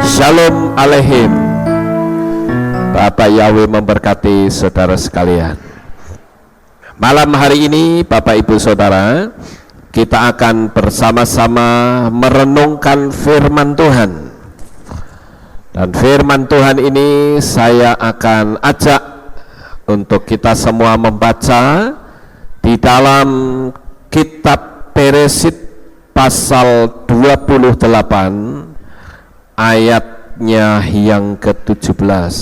Shalom Aleihim. Bapak Yahweh memberkati saudara sekalian. Malam hari ini Bapak Ibu Saudara, kita akan bersama-sama merenungkan firman Tuhan. Dan firman Tuhan ini saya akan ajak untuk kita semua membaca di dalam kitab Beresit pasal 28 ayatnya yang ke-17.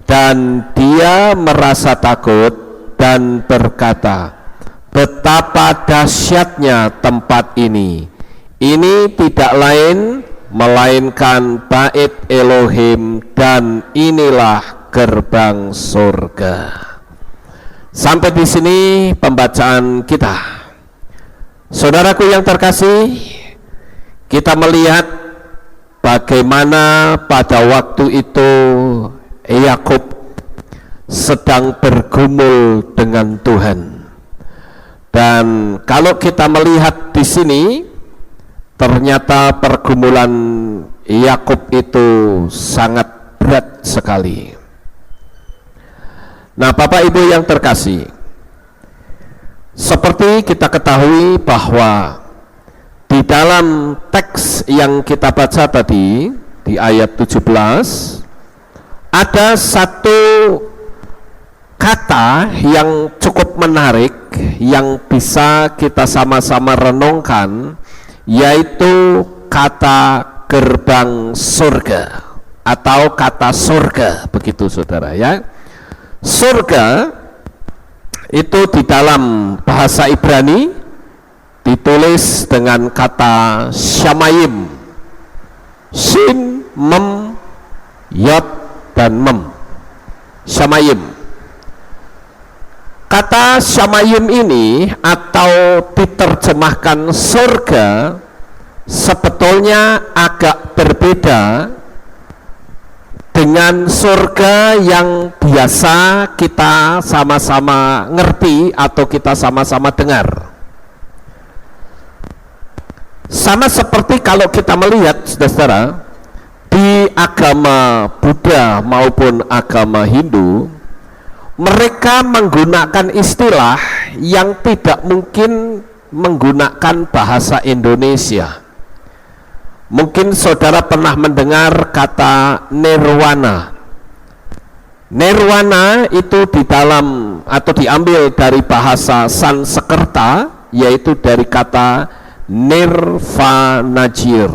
Dan dia merasa takut dan berkata, betapa dahsyatnya tempat ini. Ini tidak lain melainkan bait Elohim, dan inilah gerbang surga. Sampai di sini pembacaan kita. Saudaraku yang terkasih, kita melihat bagaimana pada waktu itu Yakub sedang bergumul dengan Tuhan. Dan kalau kita melihat di sini, ternyata pergumulan Yakub itu sangat berat sekali. Nah, Bapak Ibu yang terkasih, seperti kita ketahui bahwa di dalam teks yang kita baca tadi di ayat 17 ada satu kata yang cukup menarik yang bisa kita sama-sama renungkan, yaitu kata gerbang surga atau kata surga, begitu saudara ya. Surga itu di dalam bahasa Ibrani ditulis dengan kata Shamayim, Shin, Mem, Yod, dan Mem. Shamayim. Kata Shamayim ini atau diterjemahkan surga sebetulnya agak berbeda dengan surga yang biasa kita sama-sama ngerti atau kita sama-sama dengar. Sama seperti kalau kita melihat, saudara, di agama Buddha maupun agama Hindu, mereka menggunakan istilah yang tidak mungkin menggunakan bahasa Indonesia. Mungkin saudara pernah mendengar kata nirwana. Nirwana itu di dalam atau diambil dari bahasa Sanskerta, yaitu dari kata nirvanajir.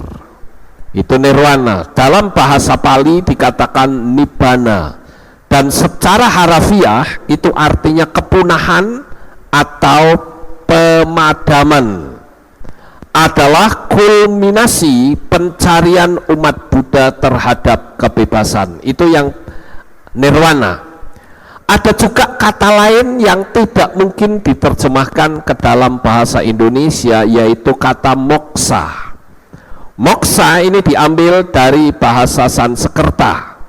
Itu nirwana. Dalam bahasa Pali dikatakan nibbana. Dan secara harafiah itu artinya kepunahan atau pemadaman. Adalah kulminasi pencarian umat Buddha terhadap kebebasan. Itu yang nirwana. Ada juga kata lain yang tidak mungkin diterjemahkan ke dalam bahasa Indonesia, yaitu kata moksa. Moksa ini diambil dari bahasa Sanskerta,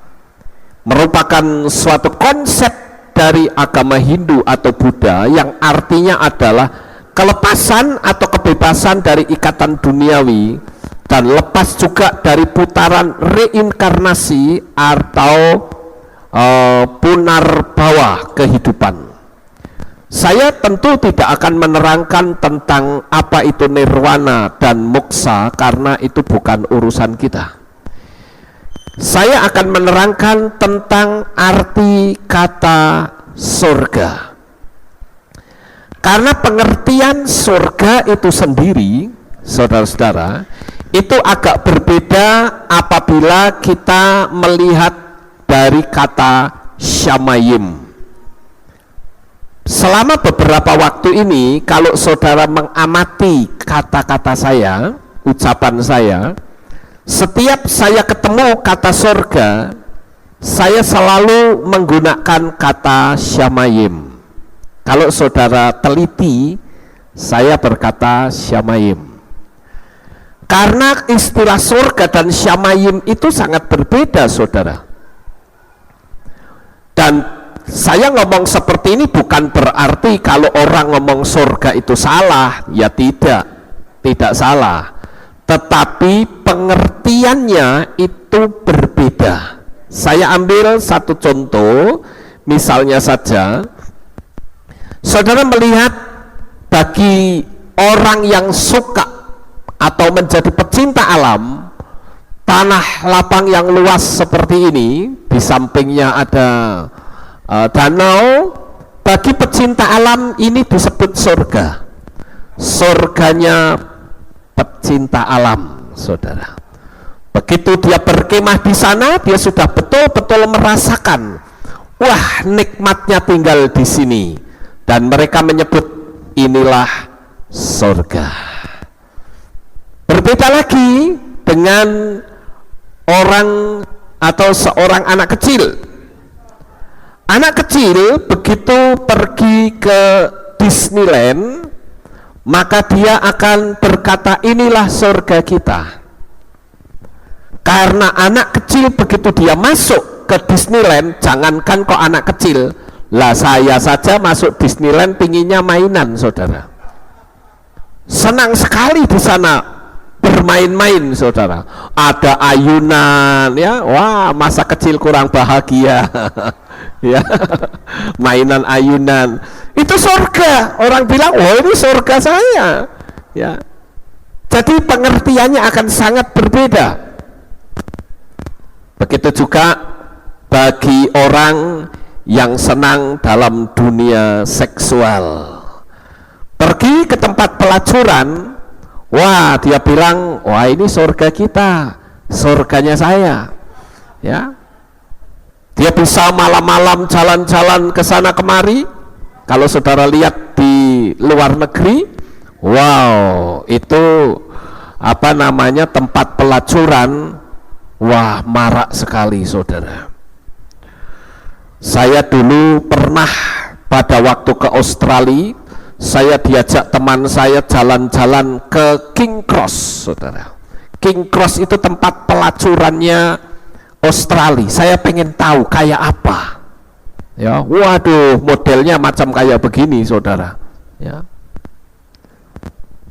merupakan suatu konsep dari agama Hindu atau Buddha yang artinya adalah kelepasan atau kebebasan dari ikatan duniawi dan lepas juga dari putaran reinkarnasi atau punarbawa kehidupan. Saya tentu tidak akan menerangkan tentang apa itu nirwana dan moksa karena itu bukan urusan kita. Saya akan menerangkan tentang arti kata surga. Karena pengertian surga itu sendiri, saudara-saudara, itu agak berbeda apabila kita melihat dari kata Shamayim. Selama beberapa waktu ini, kalau saudara mengamati kata-kata saya, ucapan saya, setiap saya ketemu kata surga, saya selalu menggunakan kata Shamayim. Kalau saudara teliti, saya berkata Shamayim. Karena istilah surga dan Shamayim itu sangat berbeda, saudara. Dan saya ngomong seperti ini bukan berarti kalau orang ngomong surga itu salah. Ya tidak salah. Tetapi pengertian pengertiannya itu berbeda. Saya ambil satu contoh, misalnya saja, saudara melihat bagi orang yang suka atau menjadi pecinta alam, tanah lapang yang luas seperti ini, di sampingnya ada danau, bagi pecinta alam ini disebut surga. Surganya pecinta alam, saudara. Begitu dia berkemah di sana, dia sudah betul-betul merasakan, wah, nikmatnya tinggal di sini, dan mereka menyebut inilah surga. Berbeda lagi dengan orang atau seorang anak kecil. Anak kecil begitu pergi ke Disneyland, maka dia akan berkata, inilah surga kita. Karena anak kecil begitu dia masuk ke Disneyland, jangankan kok anak kecil, lah saya saja masuk Disneyland pinginnya mainan, saudara. Senang sekali di sana bermain-main, saudara. Ada ayunan, ya, wah, masa kecil kurang bahagia. Ya, mainan ayunan itu surga. Orang bilang, wah, ini surga saya, ya. Jadi pengertiannya akan sangat berbeda. Begitu juga bagi orang yang senang dalam dunia seksual, pergi ke tempat pelacuran, wah, dia bilang, wah, ini surga kita, surganya saya, ya. Dia bisa malam-malam jalan-jalan ke sana kemari. Kalau saudara lihat di luar negeri, wow, itu apa namanya, tempat pelacuran, wah, marak sekali, saudara. Saya dulu pernah pada waktu ke Australia, saya diajak teman saya jalan-jalan ke King Cross, saudara. King Cross itu tempat pelacurannya Australia. Saya pengen tahu kayak apa, ya. Waduh, modelnya macam kayak begini, saudara, ya.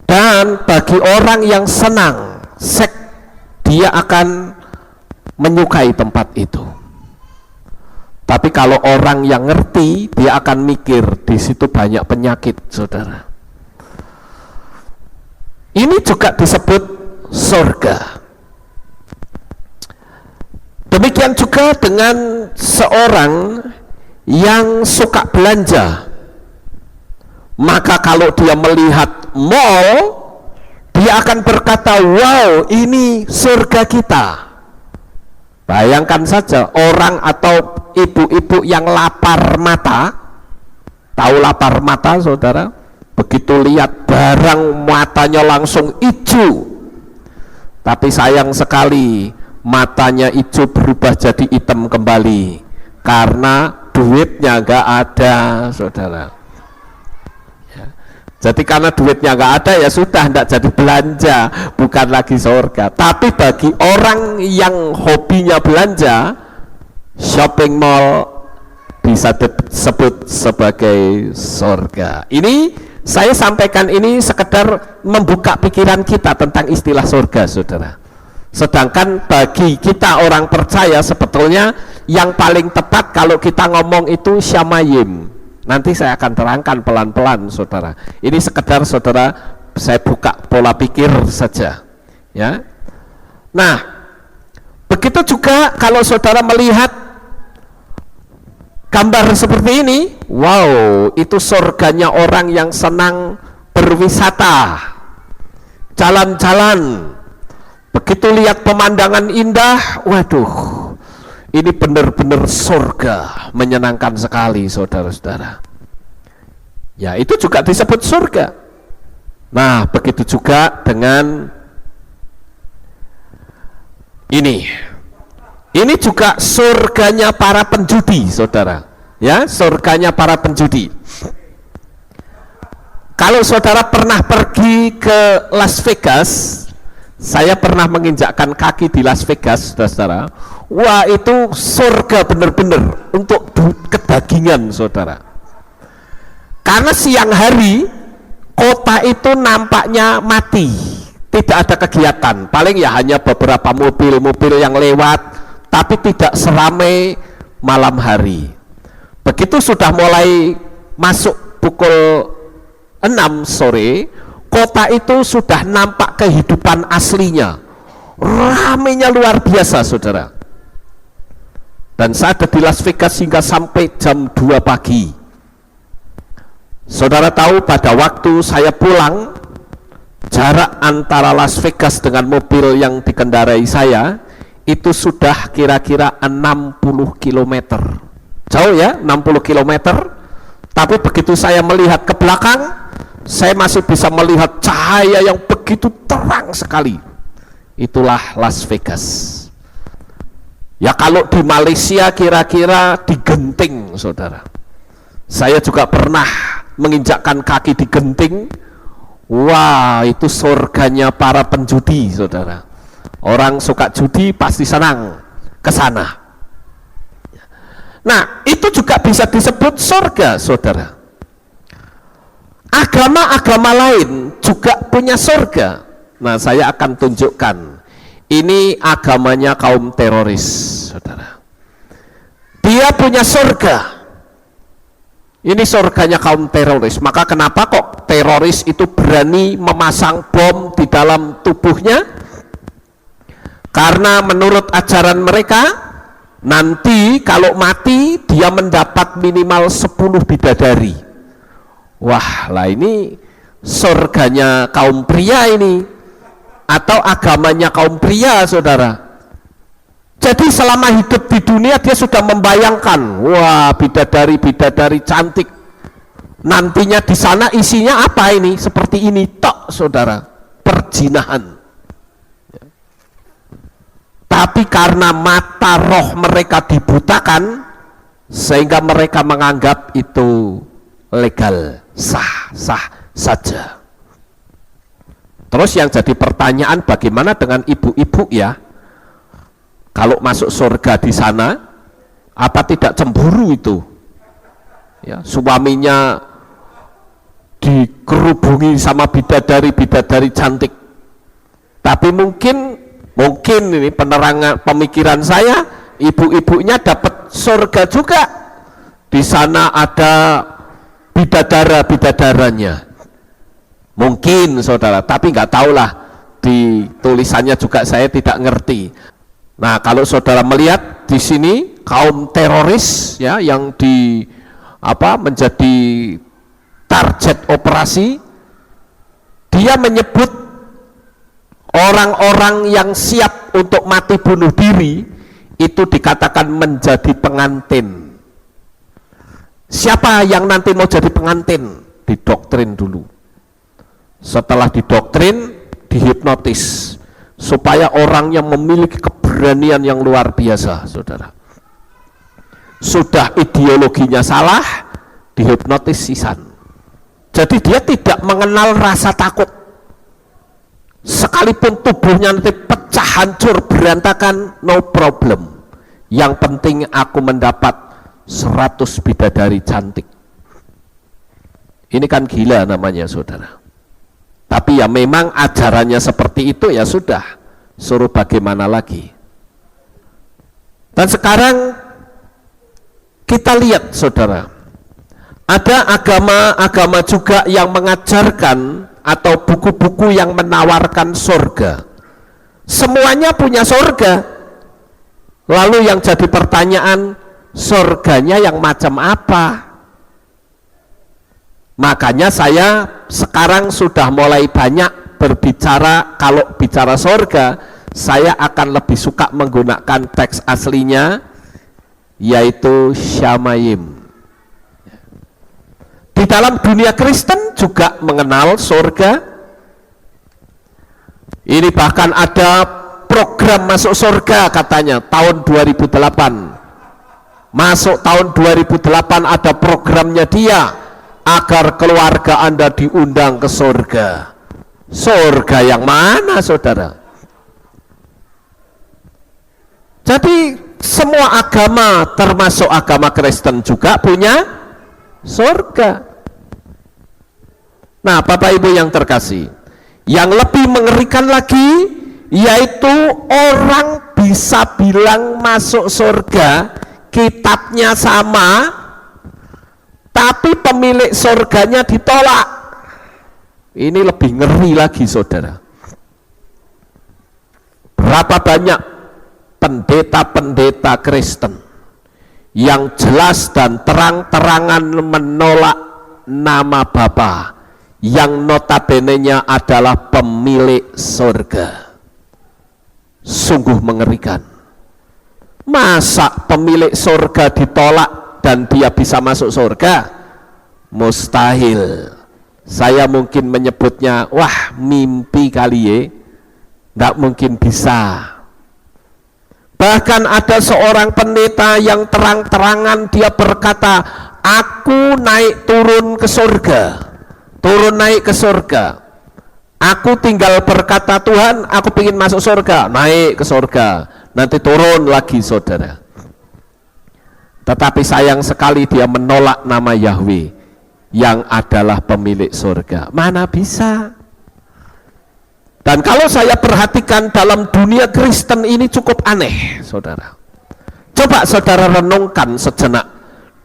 Dan bagi orang yang senang seks, dia akan menyukai tempat itu. Tapi kalau orang yang ngerti, dia akan mikir di situ banyak penyakit, saudara. Ini juga disebut surga. Demikian juga dengan seorang yang suka belanja, maka kalau dia melihat mall, dia akan berkata, wow, ini surga kita. Bayangkan saja orang atau ibu-ibu yang lapar mata. Tahu lapar mata, saudara? Begitu lihat barang, matanya langsung hijau. Tapi sayang sekali, matanya hijau berubah jadi hitam kembali karena duitnya nggak ada, saudara. Ya. Jadi karena duitnya nggak ada, ya sudah, tidak jadi belanja, bukan lagi surga. Tapi bagi orang yang hobinya belanja, shopping mall bisa disebut sebagai surga. Ini saya sampaikan ini sekedar membuka pikiran kita tentang istilah surga, saudara. Sedangkan bagi kita orang percaya, sebetulnya yang paling tepat kalau kita ngomong itu syamayim. Nanti saya akan terangkan pelan-pelan, saudara. Ini sekedar, saudara, saya buka pola pikir saja, ya. Nah, begitu juga kalau saudara melihat gambar seperti ini, wow, itu surganya orang yang senang berwisata, jalan-jalan. Begitu lihat pemandangan indah, waduh, ini benar-benar surga, menyenangkan sekali, saudara-saudara. Ya, itu juga disebut surga. Nah, begitu juga dengan ini. Ini juga surganya para penjudi, saudara. Ya, surganya para penjudi. Kalau saudara pernah pergi ke Las Vegas, saya pernah menginjakkan kaki di Las Vegas, saudara. Wah, itu surga benar-benar untuk kedagingan, saudara. Karena siang hari kota itu nampaknya mati, tidak ada kegiatan, paling ya hanya beberapa mobil-mobil yang lewat, tapi tidak seramai malam hari. Begitu sudah mulai masuk pukul 6 sore, kota itu sudah nampak kehidupan aslinya, ramainya luar biasa, saudara. Dan saya ada di Las Vegas hingga sampai jam 2 pagi. Saudara tahu pada waktu saya pulang, jarak antara Las Vegas dengan mobil yang dikendarai saya itu sudah kira-kira 60 km. Jauh ya, 60 km. Tapi begitu saya melihat ke belakang, saya masih bisa melihat cahaya yang begitu terang sekali. Itulah Las Vegas. Ya kalau di Malaysia kira-kira di Genting, saudara. Saya juga pernah menginjakkan kaki di Genting. Wah, itu surganya para penjudi, saudara. Orang suka judi pasti senang ke sana. Nah, itu juga bisa disebut surga, saudara. Agama-agama lain juga punya surga. Nah, saya akan tunjukkan. Ini agamanya kaum teroris, saudara. Dia punya surga. Ini surganya kaum teroris. Maka kenapa kok teroris itu berani memasang bom di dalam tubuhnya? Karena menurut ajaran mereka, nanti kalau mati dia mendapat minimal 10 bidadari. Wah, lah ini surganya kaum pria ini, atau agamanya kaum pria, saudara. Jadi selama hidup di dunia dia sudah membayangkan, wah, bidadari-bidadari cantik. Nantinya di sana isinya apa ini? Seperti ini tok, saudara. Perzinahan. Tapi karena mata roh mereka dibutakan, sehingga mereka menganggap itu legal, sah saja. Terus yang jadi pertanyaan, bagaimana dengan ibu-ibu ya? Kalau masuk surga di sana, apa tidak cemburu itu? Ya, suaminya dikerubungi sama bidadari-bidadari cantik. Tapi mungkin ini penerangan pemikiran saya, ibu-ibunya dapat surga juga. Di sana ada bidadara-bidadaranya. Mungkin, saudara, tapi nggak tahulah, di tulisannya juga saya tidak ngerti. Nah, kalau saudara melihat di sini kaum teroris ya yang menjadi target operasi, dia menyebut orang-orang yang siap untuk mati bunuh diri itu dikatakan menjadi pengantin. Siapa yang nanti mau jadi pengantin? Didoktrin dulu. Setelah didoktrin, dihipnotis supaya orang yang memiliki keberanian yang luar biasa, saudara. Sudah ideologinya salah, dihipnotis sisan. Jadi dia tidak mengenal rasa takut. Sekalipun tubuhnya nanti pecah, hancur, berantakan, no problem. Yang penting aku mendapat 100 bidadari cantik. Ini kan gila namanya, saudara. Tapi ya memang ajarannya seperti itu, ya sudah, suruh bagaimana lagi. Dan sekarang kita lihat, saudara, ada agama-agama juga yang mengajarkan atau buku-buku yang menawarkan surga. Semuanya punya surga. Lalu yang jadi pertanyaan, surganya yang macam apa? Makanya saya sekarang sudah mulai banyak berbicara, kalau bicara surga, saya akan lebih suka menggunakan teks aslinya, yaitu Syamayim. Di dalam dunia Kristen juga mengenal surga. Ini bahkan ada program masuk surga katanya, tahun 2008. Masuk tahun 2008 ada programnya dia, agar keluarga Anda diundang ke surga. Surga yang mana, saudara? Jadi semua agama, termasuk agama Kristen juga punya surga. Nah, Bapak Ibu yang terkasih, Yang lebih mengerikan lagi, yaitu orang bisa bilang masuk surga, kitabnya sama, tapi pemilik surganya ditolak. Ini lebih ngeri lagi, saudara. Berapa banyak pendeta-pendeta Kristen yang jelas dan terang-terangan menolak nama Bapa yang notabene-nya adalah pemilik surga. Sungguh mengerikan. Masa pemilik surga ditolak dan dia bisa masuk surga? Mustahil. Saya mungkin menyebutnya, wah mimpi kali ya, nggak mungkin bisa. Bahkan ada seorang pendeta yang terang-terangan dia berkata, aku naik turun ke surga, turun naik ke surga. Aku tinggal berkata, Tuhan aku ingin masuk surga, naik ke surga, nanti turun lagi, saudara. Tetapi sayang sekali dia menolak nama Yahweh yang adalah pemilik surga. Mana bisa? Dan kalau saya perhatikan dalam dunia Kristen ini cukup aneh, saudara. Coba saudara renungkan sejenak.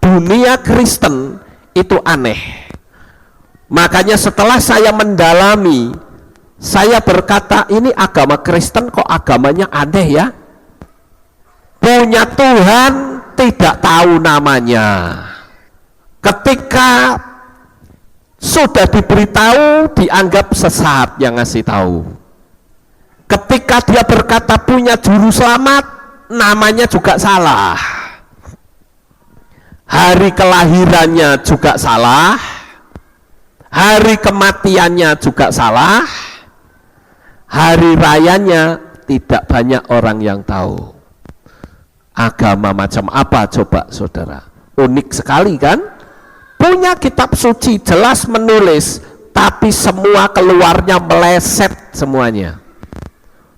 Dunia Kristen itu aneh. Makanya setelah saya mendalami, saya berkata, ini agama Kristen kok agamanya aneh ya? Punya Tuhan tidak tahu namanya. Ketika sudah diberitahu, dianggap sesat yang ngasih tahu. Ketika dia berkata punya juru selamat, namanya juga salah. Hari kelahirannya juga salah. Hari kematiannya juga salah. Hari rayanya tidak banyak orang yang tahu. Agama macam apa coba saudara? Unik sekali kan? Punya kitab suci jelas menulis, tapi semua keluarnya meleset semuanya.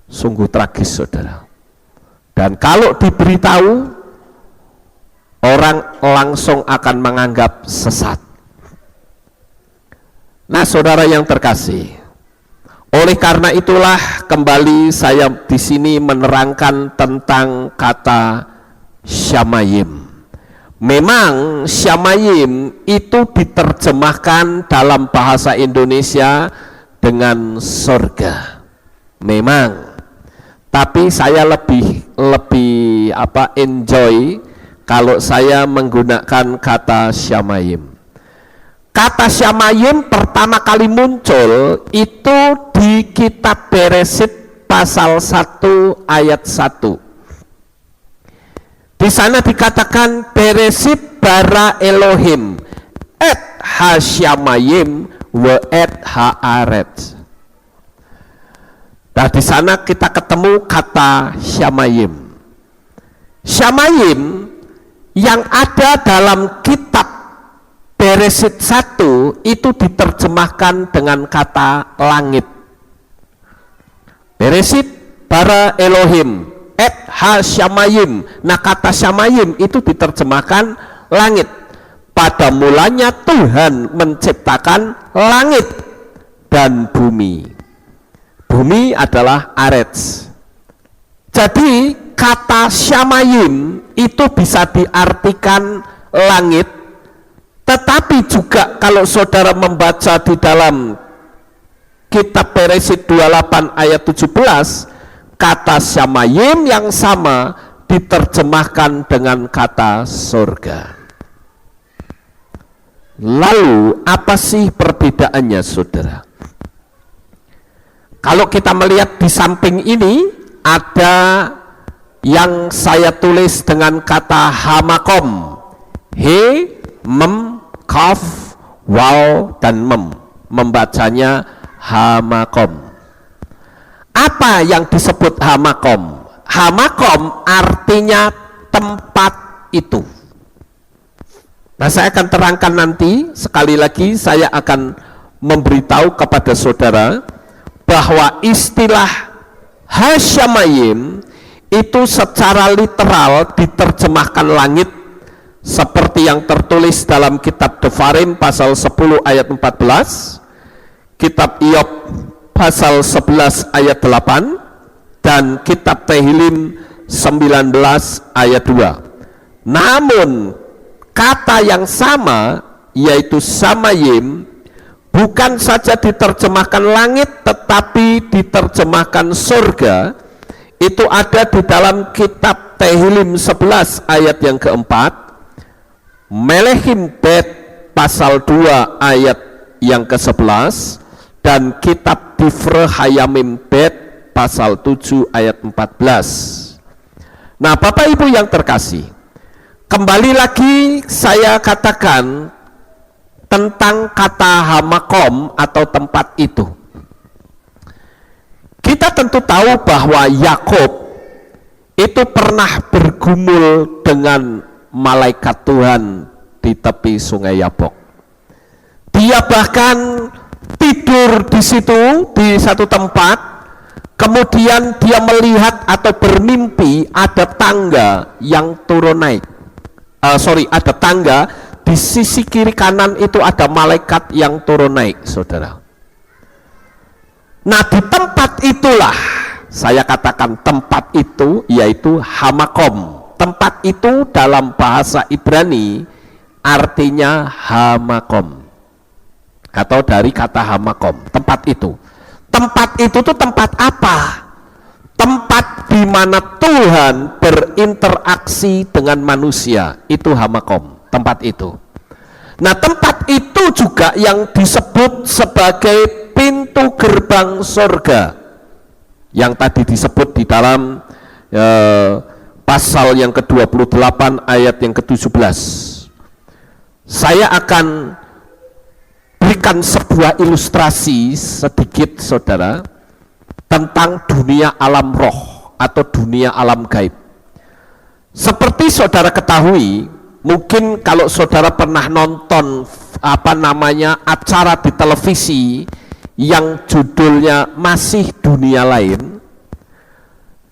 Sungguh tragis saudara. Dan kalau diberitahu, orang langsung akan menganggap sesat. Nah saudara yang terkasih, oleh karena itulah kembali saya di sini menerangkan tentang kata syamayim. Memang syamayim itu diterjemahkan dalam bahasa Indonesia dengan surga. Memang, tapi saya lebih enjoy kalau saya menggunakan kata syamayim. Kata syamayim pertama kali muncul itu di kitab Beresit pasal 1 ayat 1. Di sana dikatakan Beresit bara Elohim et hasyamayim wa et haaretz. Nah di sana kita ketemu kata syamayim. Syamayim yang ada dalam kitab Beresit 1 itu diterjemahkan dengan kata langit. Beresit bara Elohim et hasyamayim. Nah kata syamayim itu diterjemahkan langit. Pada mulanya Tuhan menciptakan langit dan bumi. Bumi adalah arets. Jadi kata syamayim itu bisa diartikan langit, tetapi juga kalau saudara membaca di dalam kitab Beresit 28 ayat 17, kata syamayim yang sama diterjemahkan dengan kata surga. Lalu apa sih perbedaannya saudara? Kalau kita melihat di samping ini ada yang saya tulis dengan kata hamakom. He, mem, kaf, waw, dan mem. Membacanya hamakom. Apa yang disebut hamakom? Hamakom artinya tempat itu. Nah saya akan terangkan nanti, sekali lagi saya akan memberitahu kepada saudara bahwa istilah hasyamayim itu secara literal diterjemahkan langit seperti yang tertulis dalam kitab Devarim pasal 10 ayat 14, kitab Iyob pasal 11 ayat 8 dan kitab Tehillim 19 ayat 2. Namun kata yang sama, yaitu samayim, bukan saja diterjemahkan langit tetapi diterjemahkan surga. Itu ada di dalam kitab Tehillim 11 ayat yang keempat, Melehim Bet pasal 2 ayat yang ke-11, dan kitab Difre Hayamim Bet pasal 7 ayat 14. Nah, Bapak Ibu yang terkasih, kembali lagi saya katakan tentang kata hamakom atau tempat itu. Kita tentu tahu bahwa Yakub itu pernah bergumul dengan malaikat Tuhan di tepi sungai Yabok. Dia bahkan tidur di situ, di satu tempat, kemudian dia melihat atau bermimpi ada tangga yang turun naik. Ada tangga di sisi kiri kanan itu ada malaikat yang turun naik, saudara. Nah, di tempat itulah saya katakan tempat itu yaitu hamakom. Tempat itu dalam bahasa Ibrani artinya hamakom, atau dari kata hamakom, tempat itu. Tempat itu tuh tempat apa? Tempat di mana Tuhan berinteraksi dengan manusia, itu hamakom, tempat itu. Nah, tempat itu juga yang disebut sebagai pintu gerbang surga, yang tadi disebut di dalam pasal yang ke-28 ayat yang ke-17. Saya akan berikan sebuah ilustrasi sedikit, saudara, tentang dunia alam roh atau dunia alam gaib. Seperti saudara ketahui, mungkin kalau saudara pernah nonton acara di televisi yang judulnya Masih Dunia Lain,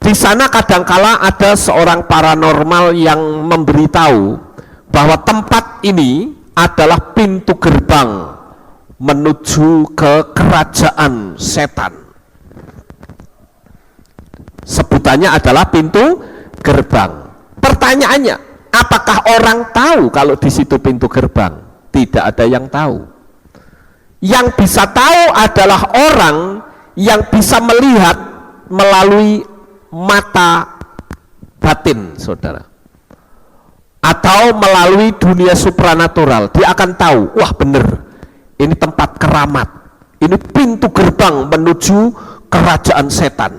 di sana kadangkala ada seorang paranormal yang memberitahu bahwa tempat ini adalah pintu gerbang menuju ke kerajaan setan. Sebutannya adalah pintu gerbang. Pertanyaannya, apakah orang tahu kalau di situ pintu gerbang? Tidak ada yang tahu. Yang bisa tahu adalah orang yang bisa melihat melalui mata batin, saudara, atau melalui dunia supranatural. Dia akan tahu, wah benar, ini tempat keramat, ini pintu gerbang menuju kerajaan setan.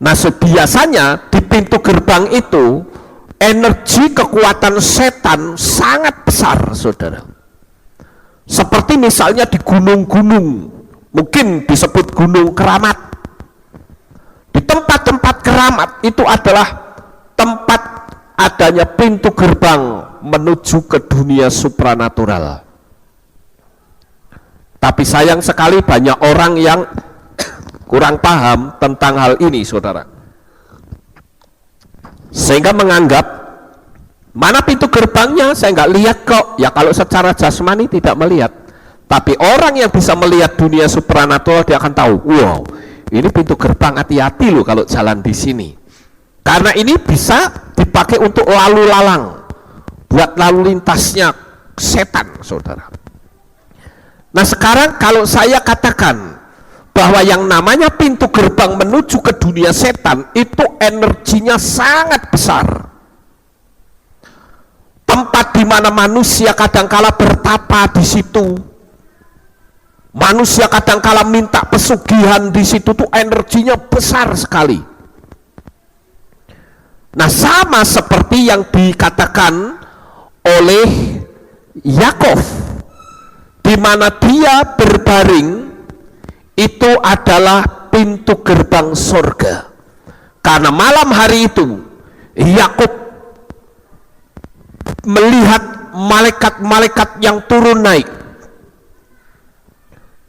Nah, biasanya di pintu gerbang itu energi kekuatan setan sangat besar, saudara. Seperti misalnya di gunung-gunung, mungkin disebut gunung keramat. Di tempat-tempat keramat itu adalah tempat adanya pintu gerbang menuju ke dunia supranatural. Tapi sayang sekali banyak orang yang kurang paham tentang hal ini, saudara, sehingga menganggap mana pintu gerbangnya, saya nggak lihat kok. Ya, kalau secara jasmani tidak melihat, tapi orang yang bisa melihat dunia supranatural, dia akan tahu, wow, ini pintu gerbang, hati-hati loh kalau jalan di sini, karena ini bisa dipakai untuk lalu lalang, buat lalu lintasnya setan, saudara. Nah, sekarang kalau saya katakan bahwa yang namanya pintu gerbang menuju ke dunia setan itu energinya sangat besar. Tempat di mana manusia kadangkala bertapa di situ, manusia kadangkala minta pesugihan di situ, tuh energinya besar sekali. Nah, sama seperti yang dikatakan oleh Yakov, di mana dia berbaring itu adalah pintu gerbang surga, karena malam hari itu Yakub melihat malaikat-malaikat yang turun naik.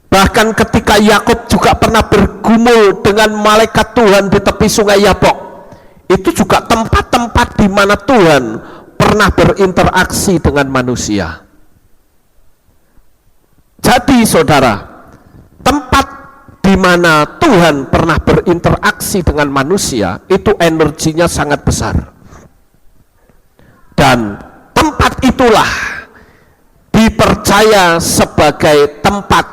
Bahkan ketika Yakub juga pernah bergumul dengan malaikat Tuhan di tepi sungai Yabok, itu juga tempat-tempat di mana Tuhan pernah berinteraksi dengan manusia. Jadi, saudara, tempat di mana Tuhan pernah berinteraksi dengan manusia, itu energinya sangat besar. Dan tempat itulah dipercaya sebagai tempat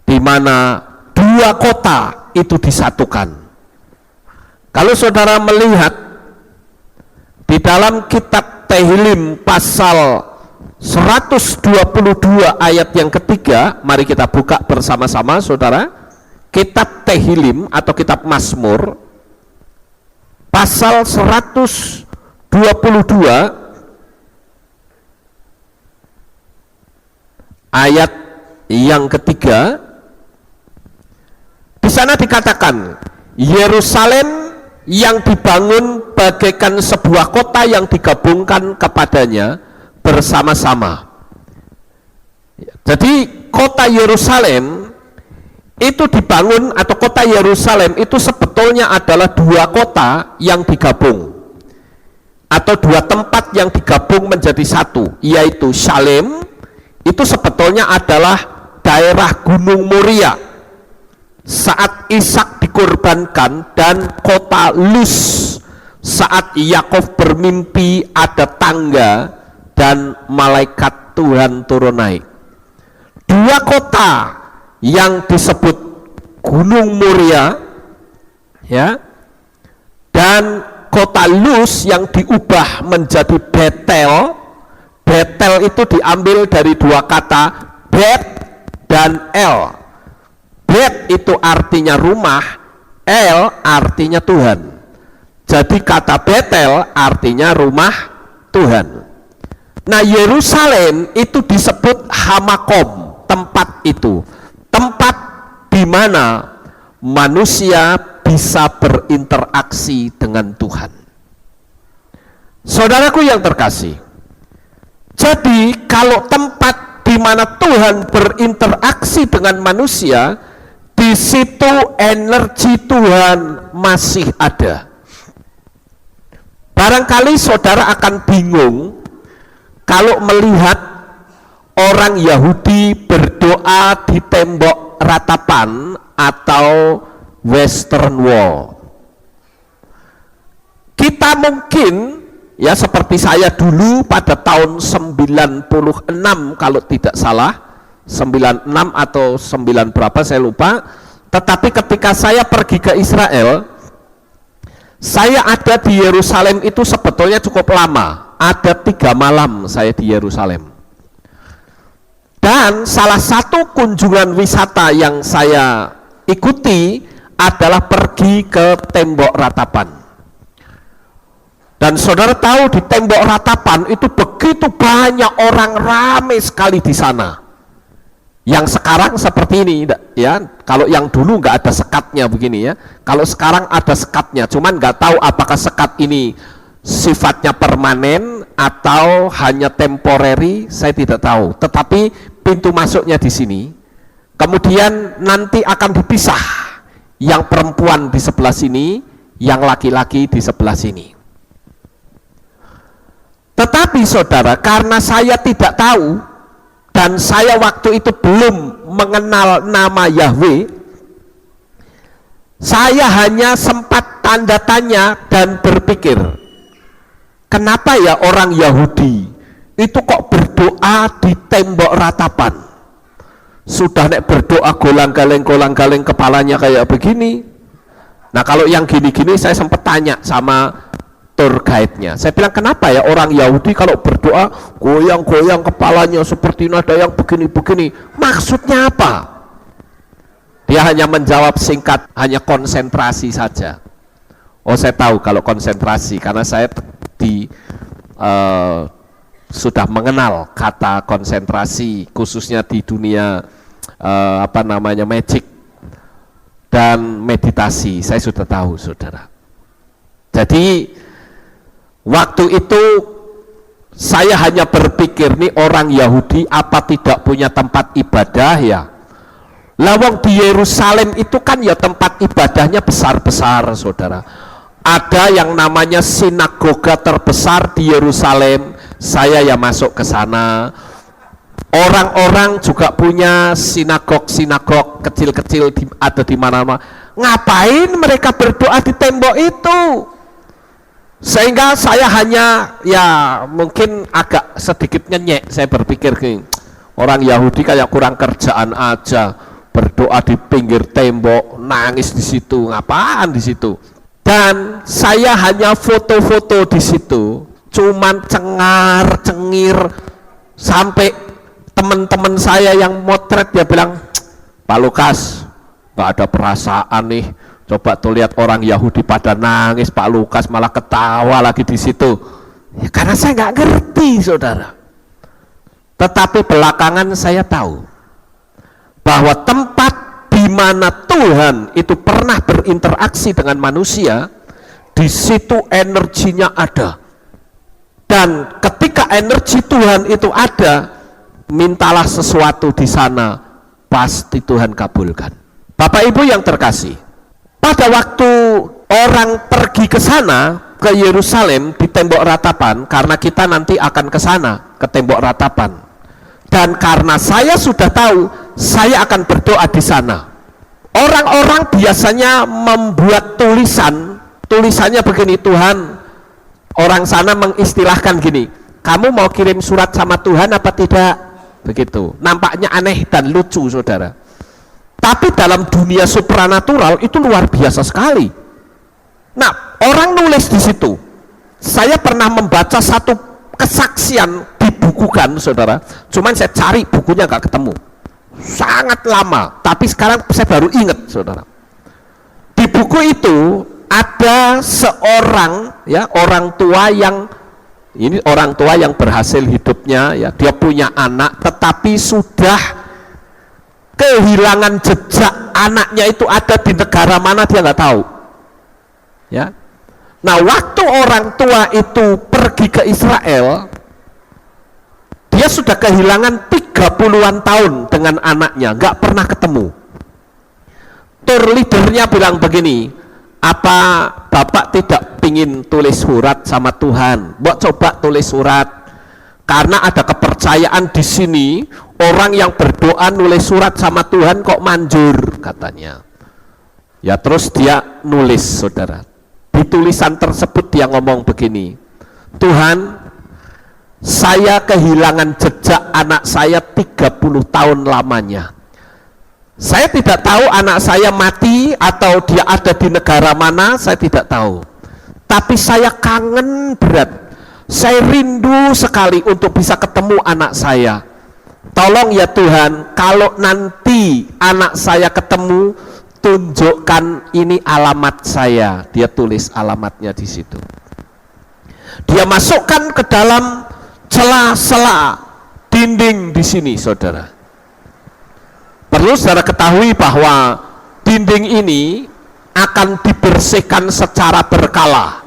di mana dua kota itu disatukan. Kalau saudara melihat di dalam kitab Tehillim pasal 122 ayat yang ketiga, mari kita buka bersama-sama saudara. Kitab Tehillim atau kitab Mazmur pasal 122 ayat yang ketiga. Di sana dikatakan, Yerusalem yang dibangun bagaikan sebuah kota yang digabungkan kepadanya bersama-sama. Jadi kota Yerusalem itu dibangun, atau kota Yerusalem itu sebetulnya adalah dua kota yang digabung, atau dua tempat yang digabung menjadi satu, yaitu Shalem itu sebetulnya adalah daerah Gunung Moria saat Ishak dikorbankan, dan kota Luz saat Yakov bermimpi ada tangga dan malaikat Tuhan turun naik. Dua kota yang disebut Gunung Moria, ya, dan kota Luz yang diubah menjadi Betel. Betel itu diambil dari dua kata, Bet dan El. Bet itu artinya rumah, El artinya Tuhan. Jadi kata Betel artinya rumah Tuhan. Nah, Yerusalem itu disebut Hamakom, tempat itu, tempat di mana manusia bisa berinteraksi dengan Tuhan. Saudaraku yang terkasih, jadi kalau tempat di mana Tuhan berinteraksi dengan manusia, di situ energi Tuhan masih ada. Barangkali saudara akan bingung kalau melihat orang Yahudi berdoa di tembok ratapan atau Western Wall. Kita mungkin, ya seperti saya dulu pada tahun 96 kalau tidak salah, 96 atau 9 berapa saya lupa, tetapi ketika saya pergi ke Israel, saya ada di Yerusalem itu sebetulnya cukup lama, ada 3 malam saya di Yerusalem. Dan salah satu kunjungan wisata yang saya ikuti adalah pergi ke tembok ratapan. Dan saudara tahu di tembok ratapan itu begitu banyak orang, ramai sekali di sana. Yang sekarang seperti ini, ya. Kalau yang dulu nggak ada sekatnya begini, ya. Kalau sekarang ada sekatnya, cuman nggak tahu apakah sekat ini sifatnya permanen atau hanya temporary, saya tidak tahu. Tetapi pintu masuknya di sini. Kemudian nanti akan dipisah, yang perempuan di sebelah sini, yang laki-laki di sebelah sini. Tetapi saudara, karena saya tidak tahu dan saya waktu itu belum mengenal nama Yahweh, saya hanya sempat tanda tanya dan berpikir, kenapa ya orang Yahudi itu kok berdoa di tembok ratapan? Sudah nek berdoa golang-galeng kepalanya kayak begini. Nah, kalau yang gini-gini saya sempat tanya sama tour guide-nya. Saya bilang, kenapa ya orang Yahudi kalau berdoa goyang-goyang kepalanya seperti ini, ada yang begini-begini, maksudnya apa? Dia hanya menjawab singkat, hanya konsentrasi saja. Oh, saya tahu kalau konsentrasi, karena saya sudah mengenal kata konsentrasi, khususnya di dunia magic dan meditasi. Saya sudah tahu, saudara. Jadi waktu itu saya hanya berpikir, nih orang Yahudi apa tidak punya tempat ibadah ya? Lawang di Yerusalem itu kan ya tempat ibadahnya besar-besar, saudara. Ada yang namanya sinagoga terbesar di Yerusalem, saya ya masuk ke sana. Orang-orang juga punya sinagog-sinagog kecil-kecil ada di mana-mana. Ngapain mereka berdoa di tembok itu? Sehingga saya hanya mungkin agak sedikit nyenyek, saya berpikir gini, orang Yahudi kayak kurang kerjaan aja, berdoa di pinggir tembok, nangis di situ, ngapaan di situ? Dan saya hanya foto-foto di situ, cuman cengar-cengir, sampai teman-teman saya yang motret dia bilang, Pak Lukas, nggak ada perasaan nih. Coba tuh lihat orang Yahudi pada nangis, Pak Lukas malah ketawa lagi di situ. Ya, karena saya nggak ngerti, saudara. Tetapi belakangan saya tahu bahwa tempat di mana Tuhan itu pernah berinteraksi dengan manusia, di situ energinya ada. Dan ketika energi Tuhan itu ada, mintalah sesuatu di sana, pasti Tuhan kabulkan. Bapak Ibu yang terkasih, pada waktu orang pergi ke sana, ke Yerusalem di tembok ratapan, karena kita nanti akan ke sana, ke tembok ratapan. Dan karena saya sudah tahu, saya akan berdoa di sana. Orang-orang biasanya membuat tulisannya begini, Tuhan, orang sana mengistilahkan gini, kamu mau kirim surat sama Tuhan apa tidak? Begitu, nampaknya aneh dan lucu, saudara. Tapi dalam dunia supranatural itu luar biasa sekali. Nah, orang nulis di situ. Saya pernah membaca satu kesaksian dibukukan, saudara. Cuman saya cari bukunya nggak ketemu. Sangat lama. Tapi sekarang saya baru ingat, saudara. Di buku itu ada seorang orang tua yang berhasil hidupnya, dia punya anak, tetapi sudah kehilangan jejak anaknya itu ada di negara mana dia nggak tahu. Ya. Nah, waktu orang tua itu pergi ke Israel, dia sudah kehilangan 30-an tahun dengan anaknya, nggak pernah ketemu. Tour leadernya bilang begini, apa Bapak tidak pingin tulis surat sama Tuhan? Mbok coba tulis surat, karena ada kepercayaan di sini, orang yang berdoa nulis surat sama Tuhan kok manjur, katanya. Ya, terus dia nulis, saudara. Di tulisan tersebut dia ngomong begini, Tuhan, saya kehilangan jejak anak saya 30 tahun lamanya. Saya tidak tahu anak saya mati atau dia ada di negara mana, saya tidak tahu. Tapi saya kangen berat. Saya rindu sekali untuk bisa ketemu anak saya. Tolong ya Tuhan, kalau nanti anak saya ketemu, tunjukkan ini alamat saya. Dia tulis alamatnya di situ. Dia masukkan ke dalam sela-sela dinding di sini, saudara. Perlu saudara ketahui bahwa dinding ini akan dibersihkan secara berkala.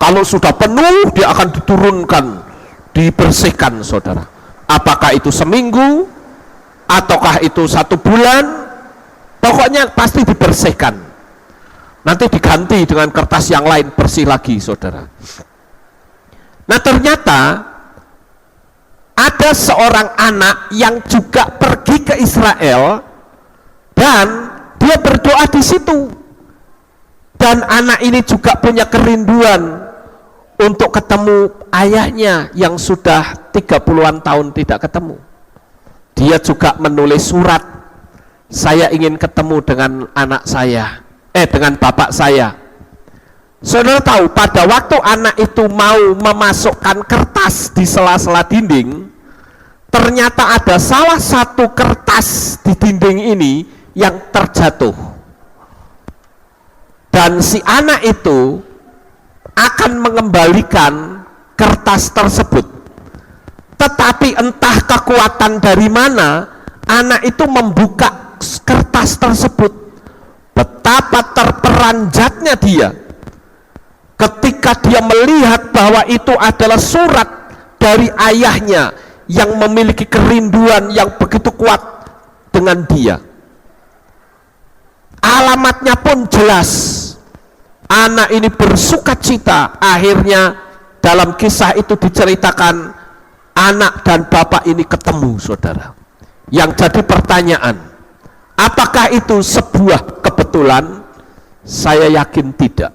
Kalau sudah penuh, dia akan diturunkan, dibersihkan, saudara. Apakah itu seminggu, ataukah itu 1 bulan, pokoknya pasti dibersihkan. Nanti diganti dengan kertas yang lain, bersih lagi, saudara. Nah, ternyata ada seorang anak yang juga pergi ke Israel dan dia berdoa di situ. Dan anak ini juga punya kerinduan untuk ketemu ayahnya yang sudah 30-an tahun tidak ketemu. Dia juga menulis surat, saya ingin ketemu dengan anak saya, dengan bapak saya. Saudara tahu, pada waktu anak itu mau memasukkan kertas di sela-sela dinding, ternyata ada salah satu kertas di dinding ini yang terjatuh. Dan si anak itu akan mengembalikan kertas tersebut. Tetapi entah kekuatan dari mana, anak itu membuka kertas tersebut. Betapa terperanjatnya dia ketika dia melihat bahwa itu adalah surat dari ayahnya yang memiliki kerinduan yang begitu kuat dengan dia. Alamatnya pun jelas. Anak ini bersuka cita. Akhirnya dalam kisah itu diceritakan, anak dan bapak ini ketemu, saudara. Yang jadi pertanyaan, apakah itu sebuah kebetulan? Saya yakin tidak.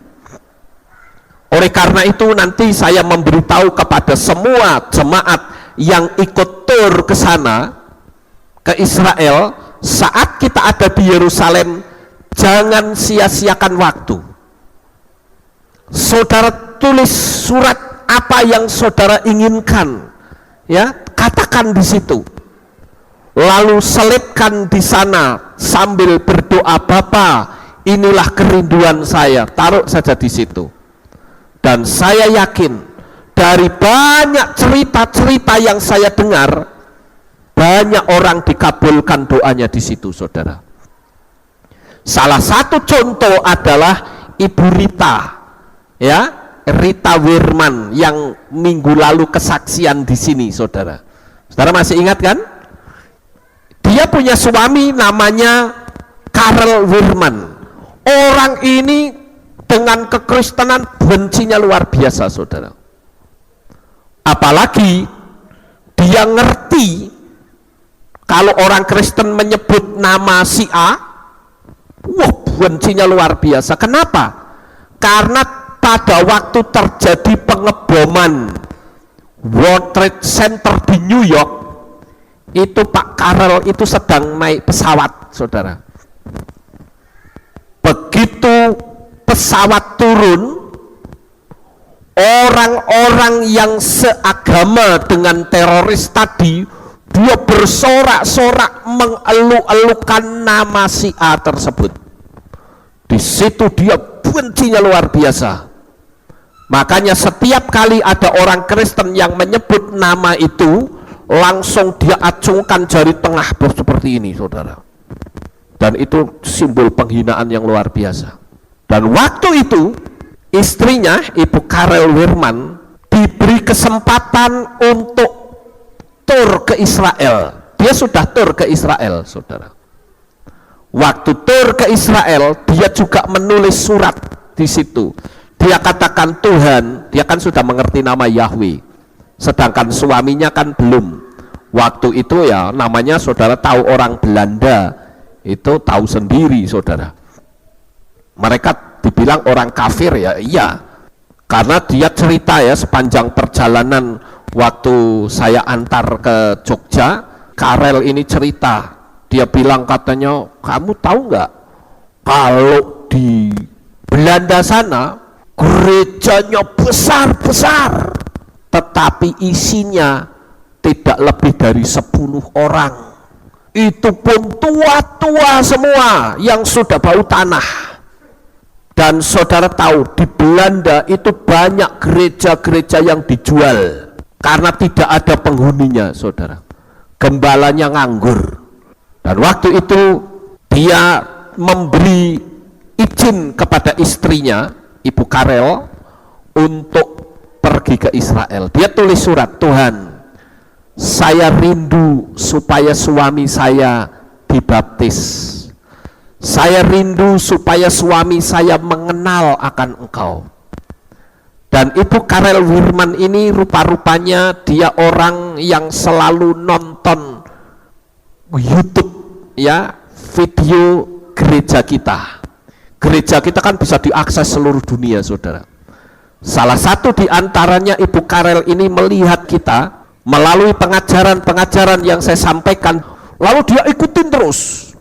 Oleh karena itu nanti saya memberitahu kepada semua jemaat yang ikut tur ke sana, ke Israel, saat kita ada di Yerusalem, jangan sia-siakan waktu. Saudara tulis surat apa yang saudara inginkan, ya, katakan di situ. Lalu selipkan di sana sambil berdoa, Bapa, inilah kerinduan saya, taruh saja di situ. Dan saya yakin dari banyak cerita-cerita yang saya dengar, banyak orang dikabulkan doanya di situ, saudara. Salah satu contoh adalah Ibu Rita, ya, Rita Wirman yang minggu lalu kesaksian di sini, saudara. Saudara masih ingat kan? Dia punya suami namanya Karel Wirman. Orang ini dengan kekristenan bencinya luar biasa, saudara. Apalagi dia ngerti kalau orang Kristen menyebut nama si A, wah, bencinya luar biasa. Kenapa? Karena pada waktu terjadi pengeboman World Trade Center di New York, itu Pak Karel itu sedang naik pesawat, saudara. Begitu pesawat turun, orang-orang yang seagama dengan teroris tadi, dia bersorak-sorak mengeluh-elukan nama si A tersebut. Di situ dia bencinya luar biasa. Makanya setiap kali ada orang Kristen yang menyebut nama itu, langsung dia acungkan jari tengah seperti ini, saudara. Dan itu simbol penghinaan yang luar biasa. Dan waktu itu istrinya, Ibu Karel Wirman, diberi kesempatan untuk tur ke Israel. Dia sudah tur ke Israel, saudara. Waktu tur ke Israel, dia juga menulis surat di situ. Dia katakan, Tuhan, dia kan sudah mengerti nama Yahweh, sedangkan suaminya kan belum. Waktu itu ya namanya, saudara tahu, orang Belanda itu tahu sendiri, saudara. Mereka dibilang orang kafir, ya iya, karena dia cerita ya sepanjang perjalanan waktu saya antar ke Jogja, Karel ini cerita, dia bilang katanya, kamu tahu nggak kalau di Belanda sana gerejanya besar-besar, tetapi isinya tidak lebih dari 10 orang. Itu pun tua-tua semua yang sudah bau tanah. Dan saudara tahu, di Belanda itu banyak gereja-gereja yang dijual karena tidak ada penghuninya, saudara. Gembalanya nganggur. Dan waktu itu dia memberi izin kepada istrinya, Ibu Karel, untuk pergi ke Israel. Dia tulis surat, Tuhan, saya rindu supaya suami saya dibaptis. Saya rindu supaya suami saya mengenal akan Engkau. Dan Ibu Karel Wirman ini rupa-rupanya dia orang yang selalu nonton YouTube, ya, video gereja kita. Gereja kita kan bisa diakses seluruh dunia, saudara. Salah satu di antaranya Ibu Karel ini melihat kita melalui pengajaran-pengajaran yang saya sampaikan, lalu dia ikutin terus.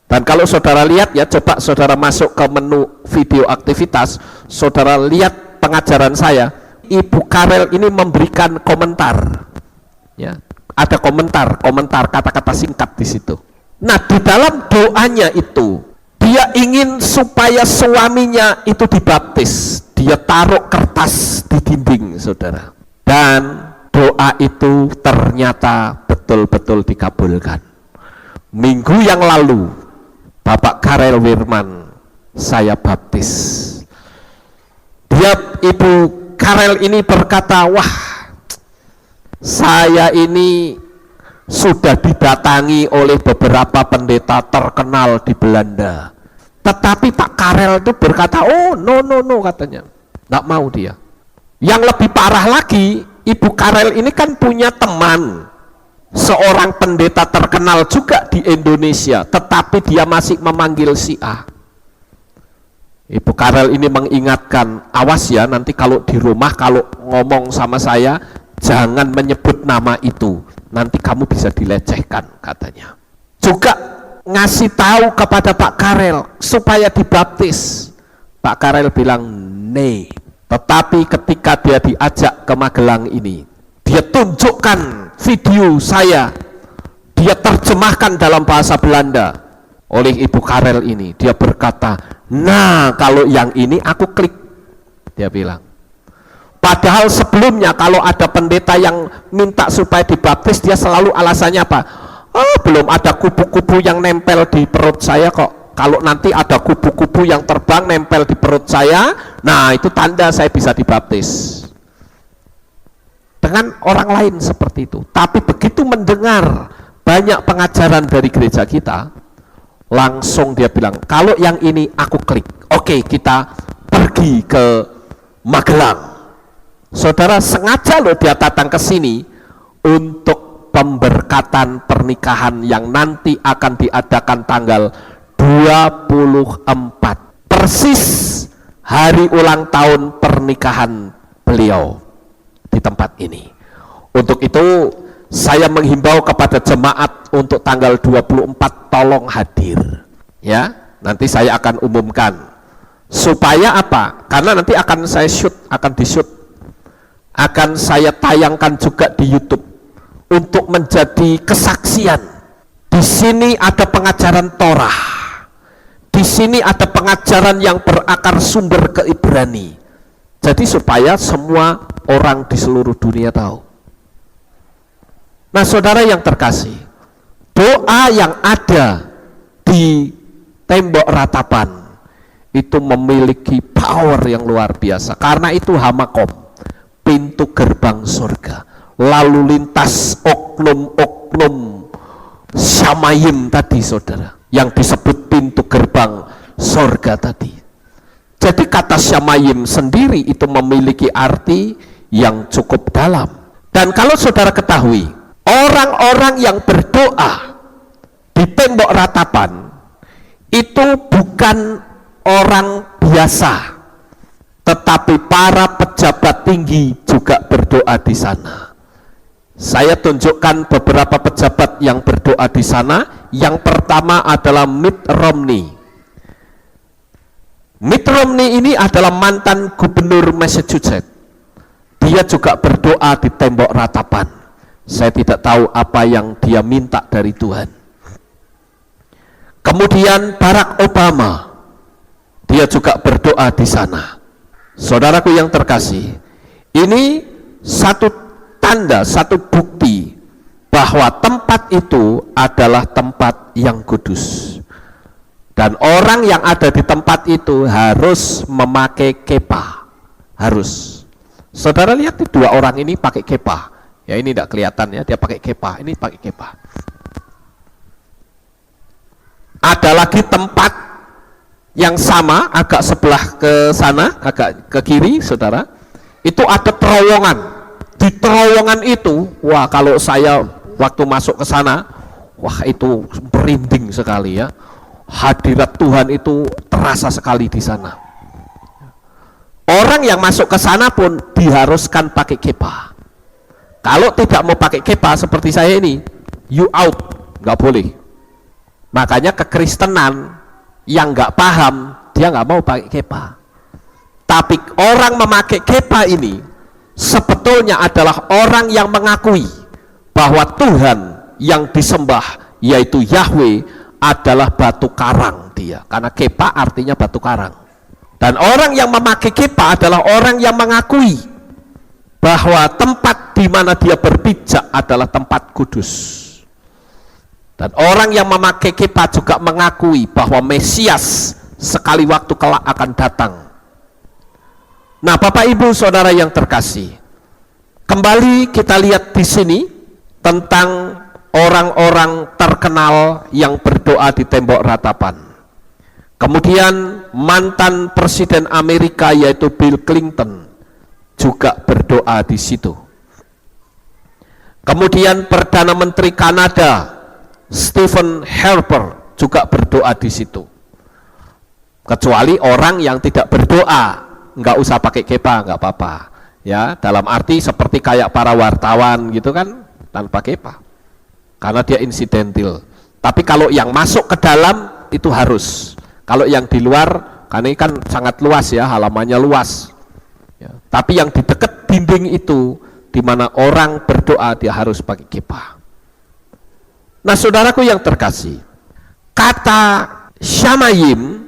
Dan kalau saudara lihat ya, coba saudara masuk ke menu video aktivitas, saudara lihat pengajaran saya, Ibu Karel ini memberikan komentar, ya, ada komentar kata-kata singkat di situ. Nah, di dalam doanya itu, dia ingin supaya suaminya itu dibaptis. Dia taruh kertas di dinding, saudara. Dan doa itu ternyata betul-betul dikabulkan. Minggu yang lalu, Bapak Karel Wirman saya baptis. Dia, Ibu Karel ini berkata, wah, saya ini sudah didatangi oleh beberapa pendeta terkenal di Belanda. Tetapi Pak Karel itu berkata, oh no, katanya. Nggak mau dia. Yang lebih parah lagi, Ibu Karel ini kan punya teman, seorang pendeta terkenal juga di Indonesia, tetapi dia masih memanggil si A. Ibu Karel ini mengingatkan, awas ya nanti kalau di rumah kalau ngomong sama saya jangan menyebut nama itu, nanti kamu bisa dilecehkan katanya. Juga ngasih tahu kepada Pak Karel supaya dibaptis. Pak Karel bilang nee, tetapi ketika dia diajak ke Magelang ini, dia tunjukkan video saya, dia terjemahkan dalam bahasa Belanda oleh Ibu Karel ini. Dia berkata, nah kalau yang ini aku klik, dia bilang. Padahal sebelumnya kalau ada pendeta yang minta supaya dibaptis, dia selalu alasannya apa? Oh, belum ada kupu-kupu yang nempel di perut saya kok. Kalau nanti ada kupu-kupu yang terbang nempel di perut saya, nah itu tanda saya bisa dibaptis. Dengan orang lain seperti itu. Tapi begitu mendengar banyak pengajaran dari gereja kita, langsung dia bilang, kalau yang ini aku klik. Oke, kita pergi ke Magelang. Saudara, sengaja loh dia datang ke sini untuk pemberkatan pernikahan yang nanti akan diadakan tanggal 24, persis hari ulang tahun pernikahan beliau di tempat ini. Untuk itu saya menghimbau kepada jemaat untuk tanggal 24 tolong hadir ya, nanti saya akan umumkan. Supaya apa? Karena nanti akan saya shoot, akan di-shoot, akan saya tayangkan juga di YouTube untuk menjadi kesaksian. Di sini ada pengajaran Torah, di sini ada pengajaran yang berakar sumber ke Ibrani. Jadi supaya semua orang di seluruh dunia tahu. Nah saudara yang terkasih, doa yang ada di tembok ratapan itu memiliki power yang luar biasa. Karena itu hamakom, pintu gerbang surga, lalu lintas oknum-oknum syamayim tadi saudara, yang disebut pintu gerbang surga tadi. Jadi kata syamayim sendiri itu memiliki arti yang cukup dalam. Dan kalau saudara ketahui, orang-orang yang berdoa di tembok ratapan itu bukan orang biasa, tetapi para pejabat tinggi juga berdoa di sana. Saya tunjukkan beberapa pejabat yang berdoa di sana. Yang pertama adalah Mitt Romney. Mitt Romney ini adalah mantan gubernur Massachusetts. Dia juga berdoa di tembok ratapan. Saya tidak tahu apa yang dia minta dari Tuhan. Kemudian Barack Obama, dia juga berdoa di sana. Saudaraku yang terkasih, ini satu tanda, satu bukti bahwa tempat itu adalah tempat yang kudus. Dan orang yang ada di tempat itu harus memakai kepah. Harus. Saudara lihat dua orang ini pakai kepah. Ya ini tidak kelihatan ya, dia pakai kepah, ini pakai kepah. Ada lagi tempat yang sama, agak sebelah ke sana, agak ke kiri saudara, itu ada terowongan. Di terowongan itu, wah kalau saya waktu masuk ke sana, wah itu merinding sekali ya. Hadirat Tuhan itu terasa sekali di sana. Orang yang masuk ke sana pun diharuskan pakai kepah. Kalau tidak mau pakai kepah seperti saya ini, you out, nggak boleh. Makanya kekristenan yang nggak paham, dia nggak mau pakai kepah. Tapi orang memakai kepah ini sebetulnya adalah orang yang mengakui bahwa Tuhan yang disembah, yaitu Yahweh, adalah batu karang dia. Karena kepah artinya batu karang. Dan orang yang memakai kepah adalah orang yang mengakui bahwa tempat di mana dia berpijak adalah tempat kudus. Dan orang yang memakai kepah juga mengakui bahwa Mesias sekali waktu kelak akan datang. Nah, Bapak Ibu Saudara yang terkasih, kembali kita lihat di sini tentang orang-orang terkenal yang berdoa di tembok ratapan. Kemudian mantan Presiden Amerika yaitu Bill Clinton juga berdoa di situ. Kemudian Perdana Menteri Kanada Stephen Harper juga berdoa di situ. Kecuali orang yang tidak berdoa, nggak usah pakai kepa, nggak apa-apa. Ya, dalam arti seperti kayak para wartawan gitu kan, tanpa kepa. Karena dia insidental. Tapi kalau yang masuk ke dalam itu harus. Kalau yang di luar, karena ini kan sangat luas ya, halamannya luas. Ya, tapi yang di dekat dinding itu, di mana orang berdoa, dia harus pakai kipas. Nah, saudaraku yang terkasih, kata syamayim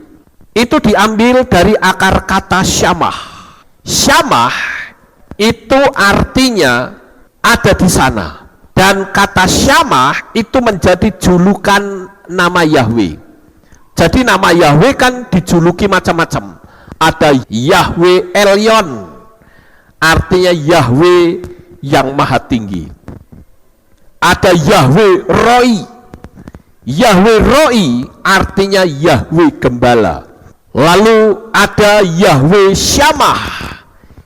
itu diambil dari akar kata syamah. Syamah itu artinya ada di sana. Dan kata syamah itu menjadi julukan nama Yahweh. Jadi nama Yahweh kan dijuluki macam-macam. Ada Yahweh Elyon, artinya Yahweh yang maha tinggi. Ada Yahweh Roi. Yahweh Roi artinya Yahweh Gembala. Lalu ada Yahweh Syamah.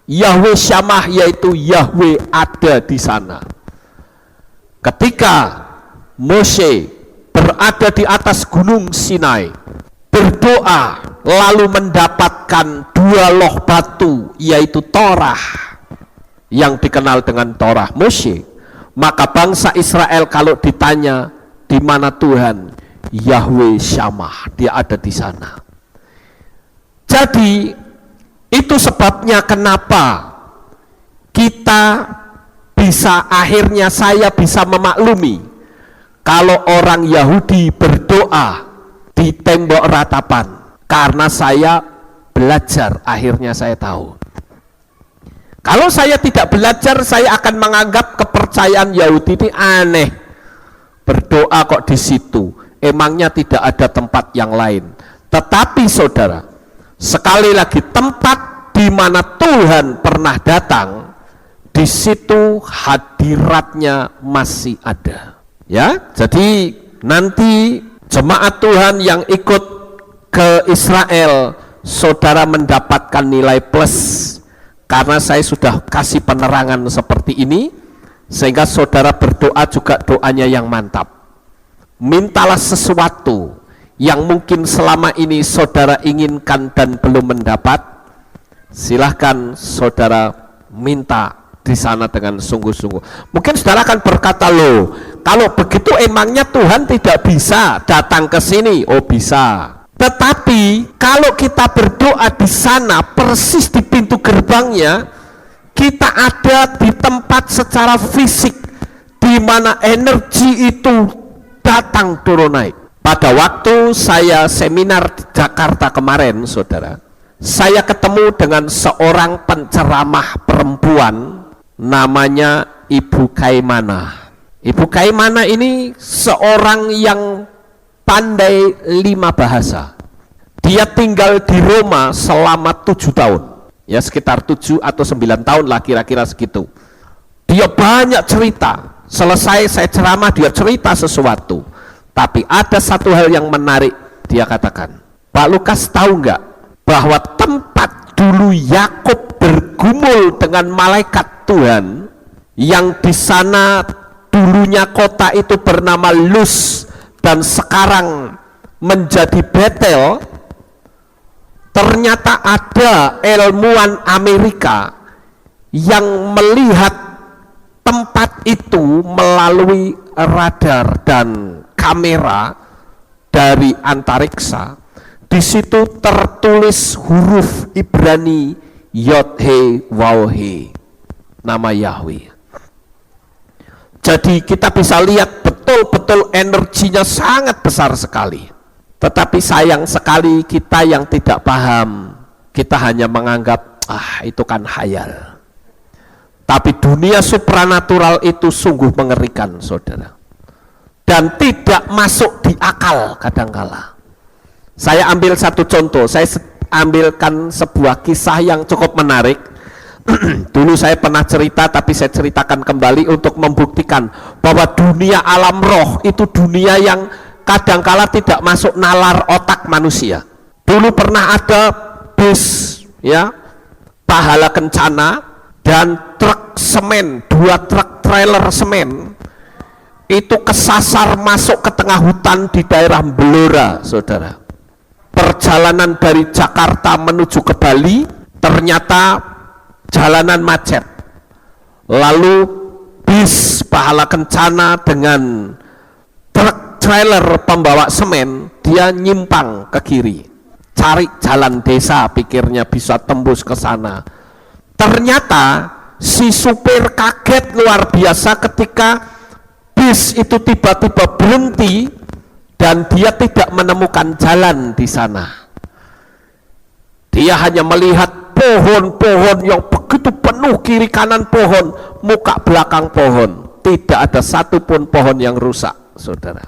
Yahweh Syamah yaitu Yahweh ada di sana. Ketika Mose berada di atas gunung Sinai, berdoa, lalu mendapatkan 2 loh batu, yaitu Torah, yang dikenal dengan Torah Mose. Maka bangsa Israel kalau ditanya, di mana Tuhan? Yahweh Syamah, dia ada di sana. Jadi, itu sebabnya kenapa kita bisa, akhirnya saya bisa memaklumi kalau orang Yahudi berdoa di tembok ratapan, karena saya belajar, akhirnya saya tahu. Kalau saya tidak belajar, saya akan menganggap kepercayaan Yahudi ini aneh. Berdoa kok di situ, emangnya tidak ada tempat yang lain. Tetapi saudara, sekali lagi, tempat di mana Tuhan pernah datang, di situ hadiratnya masih ada. Ya, jadi nanti jemaat Tuhan yang ikut ke Israel, saudara mendapatkan nilai plus, karena saya sudah kasih penerangan seperti ini, sehingga saudara berdoa juga doanya yang mantap. Mintalah sesuatu yang mungkin selama ini saudara inginkan dan belum mendapat, silahkan saudara minta di sana dengan sungguh-sungguh. Mungkin saudara akan berkata, loh, kalau begitu emangnya Tuhan tidak bisa datang ke sini? Oh, bisa. Tetapi kalau kita berdoa di sana, persis di pintu gerbangnya, kita ada di tempat secara fisik di mana energi itu datang turun naik. Pada waktu saya seminar di Jakarta kemarin, saudara, saya ketemu dengan seorang penceramah perempuan, namanya Ibu Kaimana. Ibu Kaimana ini seorang yang pandai 5 bahasa. Dia tinggal di Roma selama 7 tahun. Ya, sekitar 7 atau 9 tahun lah, kira-kira segitu. Dia banyak cerita. Selesai saya ceramah, dia cerita sesuatu. Tapi ada satu hal yang menarik, dia katakan, Pak Lukas tahu nggak bahwa tempat dulu Yakub bergumul dengan malaikat Tuhan, yang di sana dulunya kota itu bernama Luz dan sekarang menjadi Betel. Ternyata ada ilmuwan Amerika yang melihat tempat itu melalui radar dan kamera dari antariksa. Di situ tertulis huruf Ibrani Yod-He Waw-He, nama Yahweh. Jadi kita bisa lihat betul-betul energinya sangat besar sekali. Tetapi sayang sekali kita yang tidak paham, kita hanya menganggap, itu kan khayal. Tapi dunia supranatural itu sungguh mengerikan, saudara. Dan tidak masuk di akal kadangkala. Saya ambil satu contoh, saya ambilkan sebuah kisah yang cukup menarik. Dulu saya pernah cerita, tapi saya ceritakan kembali untuk membuktikan bahwa dunia alam roh itu dunia yang kadangkala tidak masuk nalar otak manusia. Dulu pernah ada bus, ya, pahala kencana, dan truk semen, 2 truk trailer semen itu kesasar masuk ke tengah hutan di daerah Blora, saudara. Perjalanan dari Jakarta menuju ke Bali ternyata jalanan macet, lalu bis Pahala Kencana dengan truk trailer pembawa semen dia nyimpang ke kiri, cari jalan desa, pikirnya bisa tembus ke sana. Ternyata si supir kaget luar biasa ketika bis itu tiba-tiba berhenti dan dia tidak menemukan jalan di sana. Dia hanya melihat pohon-pohon yang begitu penuh, kiri kanan pohon, muka belakang pohon, tidak ada satupun pohon yang rusak, saudara.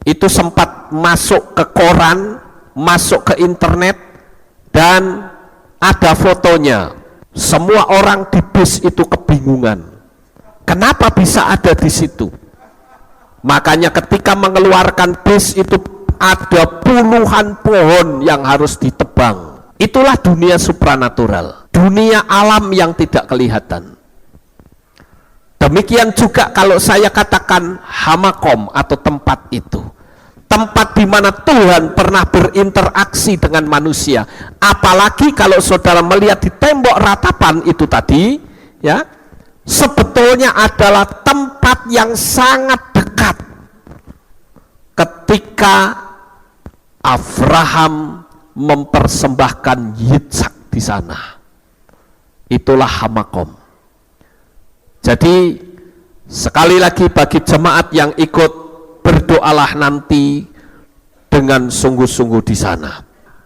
Itu sempat masuk ke koran, masuk ke internet, dan ada fotonya. Semua orang di bis itu kebingungan, kenapa bisa ada di situ. Makanya ketika mengeluarkan bis itu ada puluhan pohon yang harus ditebang. Itulah dunia supranatural, dunia alam yang tidak kelihatan. Demikian juga kalau saya katakan hamakom atau tempat itu, tempat di mana Tuhan pernah berinteraksi dengan manusia. Apalagi kalau saudara melihat di tembok ratapan itu tadi, ya, sebetulnya adalah tempat yang sangat dekat ketika Abraham mempersembahkan Yitzhak di sana. Itulah hamakom. Jadi sekali lagi bagi jemaat yang ikut, berdoalah nanti dengan sungguh-sungguh di sana.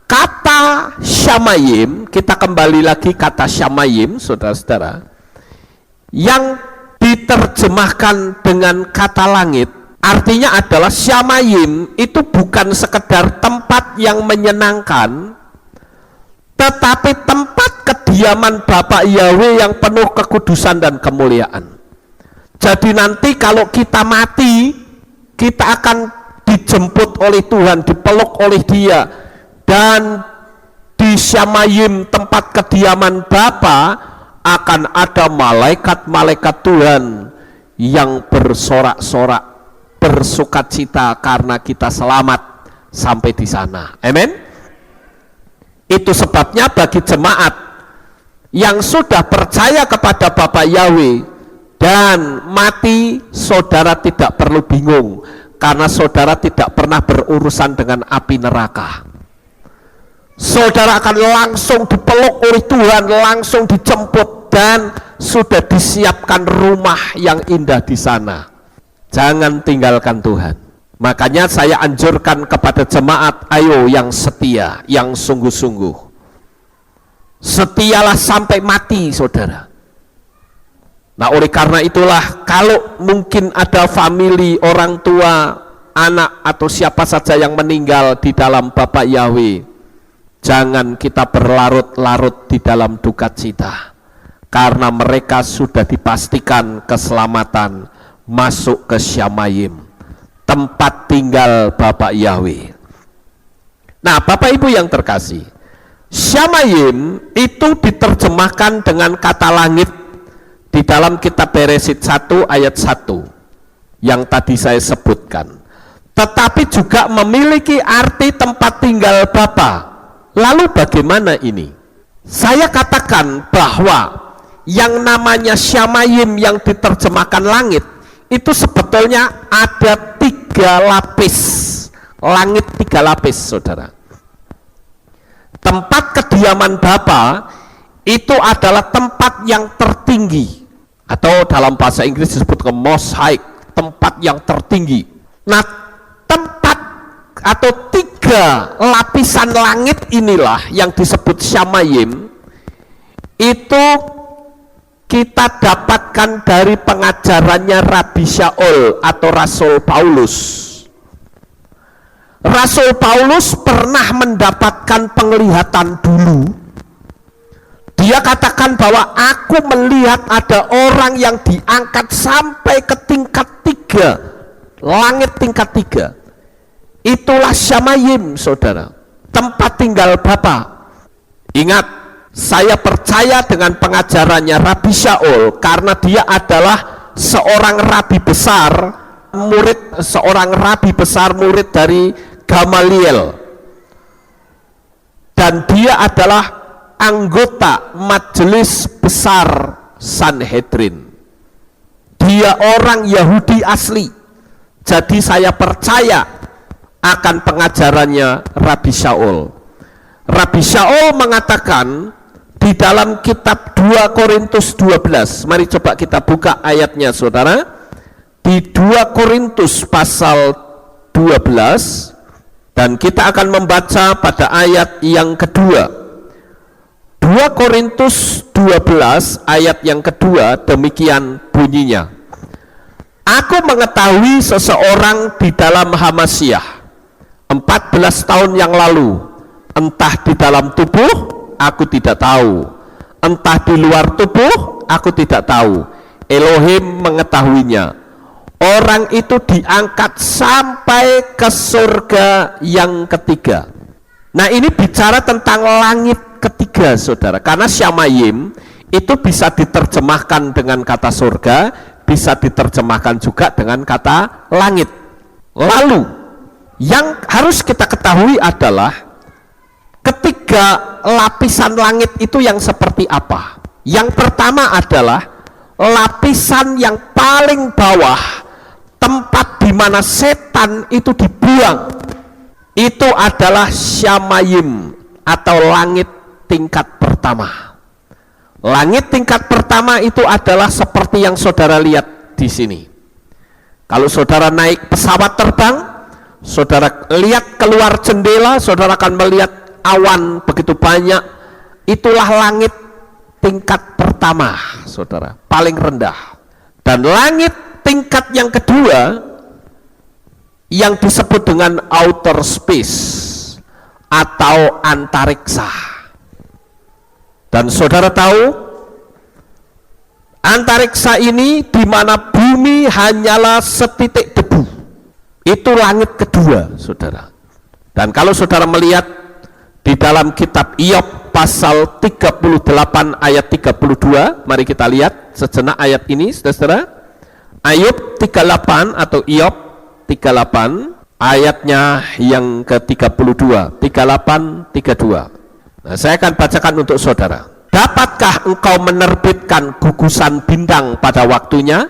Kata Syamayim, kita kembali lagi kata Syamayim, saudara-saudara, yang diterjemahkan dengan kata langit, artinya adalah Syamayim itu bukan sekedar tempat yang menyenangkan, tetapi tempat kediaman Bapa Yahweh yang penuh kekudusan dan kemuliaan. Jadi nanti kalau kita mati, kita akan dijemput oleh Tuhan, dipeluk oleh Dia, dan di Syamayim tempat kediaman Bapa akan ada malaikat-malaikat Tuhan yang bersorak-sorak bersukacita karena kita selamat sampai di sana. Amin. Itu sebabnya bagi jemaat yang sudah percaya kepada Bapa Yahweh dan mati, saudara tidak perlu bingung karena saudara tidak pernah berurusan dengan api neraka. Saudara akan langsung dipeluk oleh Tuhan, langsung dijemput, dan sudah disiapkan rumah yang indah di sana. Jangan tinggalkan Tuhan. Makanya saya anjurkan kepada jemaat, ayo yang setia, yang sungguh-sungguh. Setialah sampai mati, saudara. Nah, oleh karena itulah kalau mungkin ada famili, orang tua, anak atau siapa saja yang meninggal di dalam Bapa Yahweh, jangan kita berlarut-larut di dalam duka cita, karena mereka sudah dipastikan keselamatan masuk ke Syamayim, tempat tinggal Bapa Yahweh. Nah, Bapak Ibu yang terkasih, Syamayim itu diterjemahkan dengan kata langit di dalam kitab Beresit 1 ayat 1 yang tadi saya sebutkan, tetapi juga memiliki arti tempat tinggal Bapa. Lalu bagaimana ini? Saya katakan bahwa yang namanya Syamayim yang diterjemahkan langit itu sebetulnya ada 3 lapis, langit 3 lapis, saudara. Tempat kediaman Bapa itu adalah tempat yang tertinggi, atau dalam bahasa Inggris disebut most high, tempat yang tertinggi. Nah, tempat atau 3 lapisan langit inilah yang disebut Syamayim, itu kita dapatkan dari pengajarannya Rabi Shaul atau Rasul Paulus. Rasul Paulus pernah mendapatkan penglihatan dulu. Dia katakan bahwa aku melihat ada orang yang diangkat sampai ke tingkat 3, langit tingkat 3. Itulah Syamayim, saudara, tempat tinggal Bapa. Ingat, Saya percaya dengan pengajarannya Rabi Shaul karena dia adalah seorang rabi besar, murid dari Gamaliel, dan dia adalah anggota majelis besar Sanhedrin. Dia orang Yahudi asli. Jadi saya percaya akan pengajarannya Rabi Shaul. Rabi Shaul mengatakan di dalam kitab 2 Korintus 12, mari coba kita buka ayatnya saudara, di 2 Korintus pasal 12, dan kita akan membaca pada ayat yang kedua. 2 Korintus 12 ayat yang kedua, demikian bunyinya. Aku mengetahui seseorang di dalam Hamasyah 14 tahun yang lalu, entah di dalam tubuh aku tidak tahu, entah di luar tubuh aku tidak tahu, Elohim mengetahuinya. Orang itu diangkat sampai ke surga yang ketiga. Nah, ini bicara tentang langit ketiga saudara, karena Syamayim itu bisa diterjemahkan dengan kata surga, bisa diterjemahkan juga dengan kata langit. Lalu yang harus kita ketahui adalah ketiga lapisan langit itu yang seperti apa. Yang pertama adalah lapisan yang paling bawah, tempat di mana setan itu dibuang. Itu adalah Syamayim atau langit tingkat pertama. Langit tingkat pertama itu adalah seperti yang saudara lihat di sini. Kalau saudara naik pesawat terbang, saudara lihat keluar jendela, saudara akan melihat awan begitu banyak. Itulah langit tingkat pertama saudara, paling rendah. Dan langit tingkat yang kedua yang disebut dengan outer space atau antariksa. Dan saudara tahu antariksa ini di mana bumi hanyalah setitik debu. Itu langit kedua saudara. Dan kalau saudara melihat di dalam kitab Iyob pasal 38 ayat 32, mari kita lihat sejenak ayat ini saudara. Ayub 38 atau Iyob 38 ayatnya yang ke-32, 38 32. Nah, saya akan bacakan untuk saudara. Dapatkah engkau menerbitkan gugusan bintang pada waktunya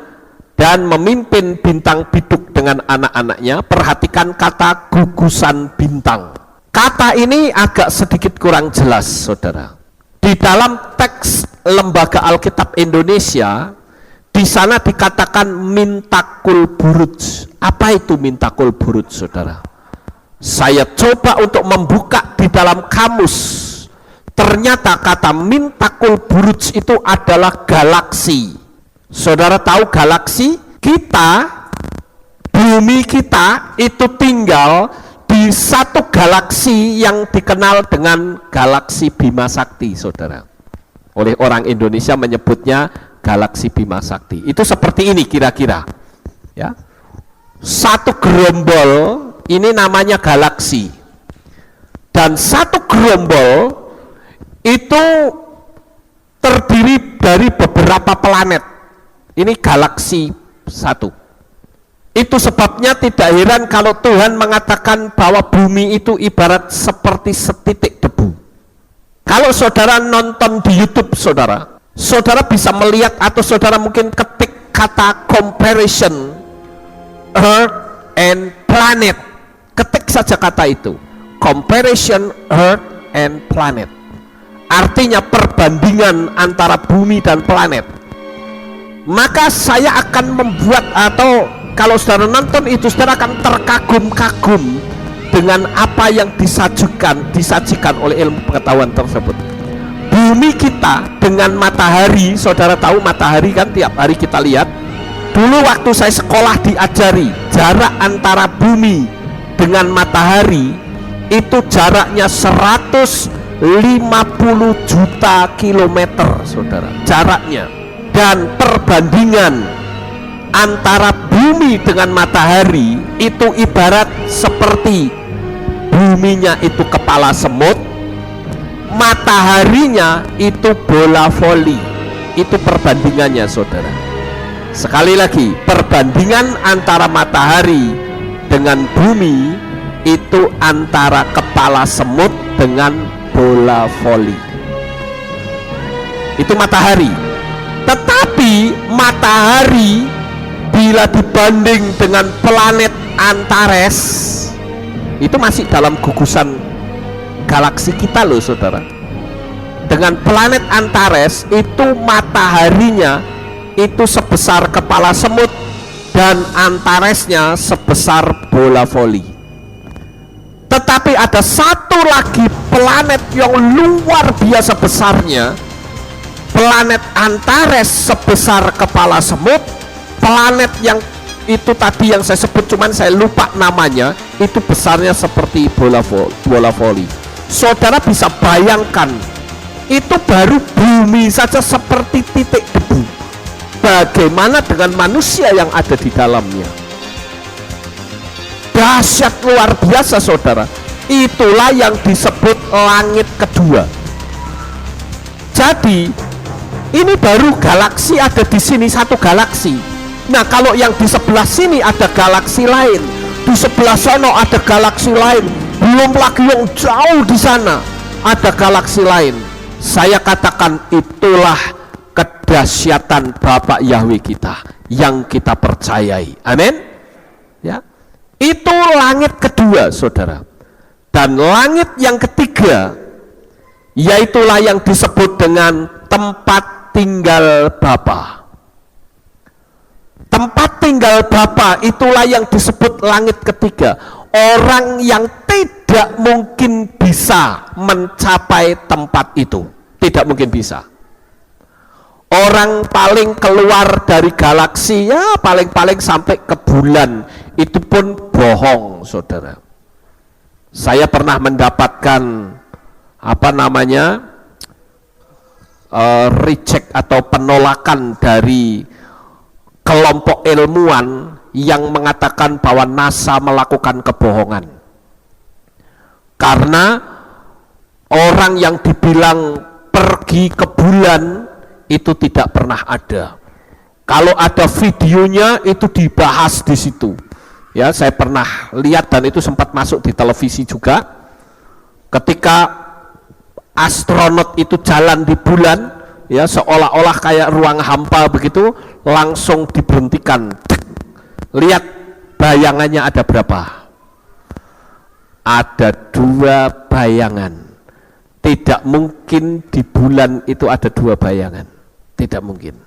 dan memimpin bintang biduk dengan anak-anaknya? Perhatikan kata gugusan bintang. Kata ini agak sedikit kurang jelas saudara. Di dalam teks Lembaga Alkitab Indonesia, di sana dikatakan mintakul buruj. Apa itu mintakul buruj saudara? Saya coba untuk membuka di dalam kamus. Ternyata kata mintakul buruj itu adalah galaksi. Saudara tahu galaksi? Bumi kita itu tinggal di satu galaksi yang dikenal dengan galaksi Bima Sakti saudara. Oleh orang Indonesia menyebutnya galaksi Bima Sakti. Itu seperti ini kira-kira ya. Satu gerombol ini namanya galaksi, dan satu gerombol itu terdiri dari beberapa planet. Ini galaksi satu. Itu sebabnya tidak heran kalau Tuhan mengatakan bahwa bumi itu ibarat seperti setitik debu. Kalau saudara nonton di YouTube saudara bisa melihat, atau saudara mungkin ketik kata comparison Earth and planet, ketik saja kata itu, comparison Earth and planet, artinya perbandingan antara bumi dan planet. Maka saya akan membuat, atau kalau saudara nonton itu saudara akan terkagum-kagum dengan apa yang disajikan oleh ilmu pengetahuan tersebut. Bumi kita dengan matahari, saudara tahu matahari kan tiap hari kita lihat. Dulu waktu saya sekolah diajari jarak antara bumi dengan matahari itu jaraknya 150 juta kilometer saudara, jaraknya. Dan perbandingan antara bumi dengan matahari itu ibarat seperti buminya itu kepala semut, mataharinya itu bola voli. Itu perbandingannya, saudara. Sekali lagi, perbandingan antara matahari dengan bumi itu antara kepala semut dengan bola voli. Itu matahari. Tetapi matahari bila dibanding dengan planet Antares, itu masih dalam gugusan galaksi kita loh, saudara. Dengan planet Antares itu mataharinya itu sebesar kepala semut dan Antaresnya sebesar bola voli. Tetapi ada satu lagi planet yang luar biasa besarnya. Planet Antares sebesar kepala semut, planet yang itu tadi yang saya sebut cuman saya lupa namanya, itu besarnya seperti bola voli. Saudara bisa bayangkan, itu baru bumi saja seperti titik debu. Bagaimana dengan manusia yang ada di dalamnya? Dahsyat luar biasa, saudara. Itulah yang disebut langit kedua. Jadi ini baru galaksi ada di sini, satu galaksi. Nah, kalau yang di sebelah sini ada galaksi lain, di sebelah sana ada galaksi lain, belum lagi yang jauh di sana ada galaksi lain. Saya katakan itulah kedahsyatan Bapa Yahweh kita yang kita percayai. Amin. Ya. Itu langit kedua, saudara. Dan langit yang ketiga, yaitulah yang disebut dengan tempat tinggal Bapa. Tempat tinggal Bapa itulah yang disebut langit ketiga. Orang yang tidak mungkin bisa mencapai tempat itu, tidak mungkin bisa. Orang paling keluar dari galaksi, ya paling-paling sampai ke bulan, itu pun bohong, saudara. Saya pernah mendapatkan reject atau penolakan dari kelompok ilmuwan yang mengatakan bahwa NASA melakukan kebohongan. Karena orang yang dibilang pergi ke bulan itu tidak pernah ada. Kalau ada videonya itu dibahas di situ. Ya, saya pernah lihat dan itu sempat masuk di televisi juga. Ketika astronot itu jalan di bulan, ya seolah-olah kayak ruang hampa begitu, langsung diberhentikan. Lihat bayangannya ada berapa? Ada 2 bayangan. Tidak mungkin di bulan itu ada 2 bayangan. Tidak mungkin.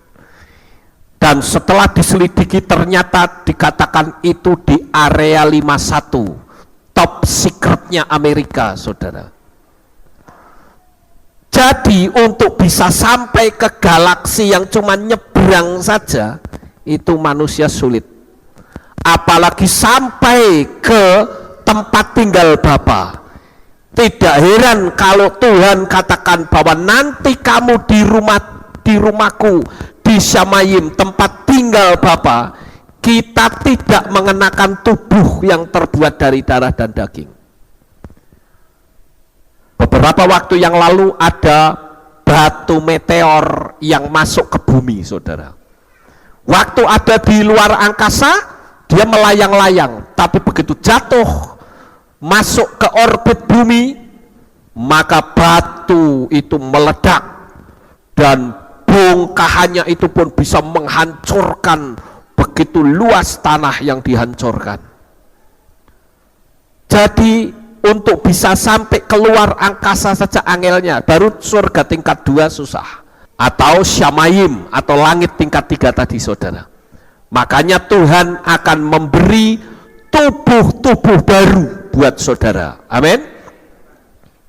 Dan setelah diselidiki ternyata dikatakan itu di area 51, top secretnya Amerika, saudara. Jadi untuk bisa sampai ke galaksi yang cuma nyebrang saja, itu manusia sulit. Apalagi sampai ke tempat tinggal Bapa. Tidak heran kalau Tuhan katakan bahwa nanti kamu di rumahku, di Shamayim, tempat tinggal Bapa, kita tidak mengenakan tubuh yang terbuat dari darah dan daging. Beberapa waktu yang lalu ada batu meteor yang masuk ke bumi, saudara. Waktu ada di luar angkasa, dia melayang-layang, tapi begitu jatuh masuk ke orbit bumi, maka batu itu meledak dan bongkahannya itu pun bisa menghancurkan begitu luas tanah yang dihancurkan. Jadi untuk bisa sampai keluar angkasa saja angelnya, baru surga tingkat 2 susah, atau Shamayim atau langit tingkat 3 tadi, saudara. Makanya Tuhan akan memberi tubuh-tubuh baru buat saudara. Amin.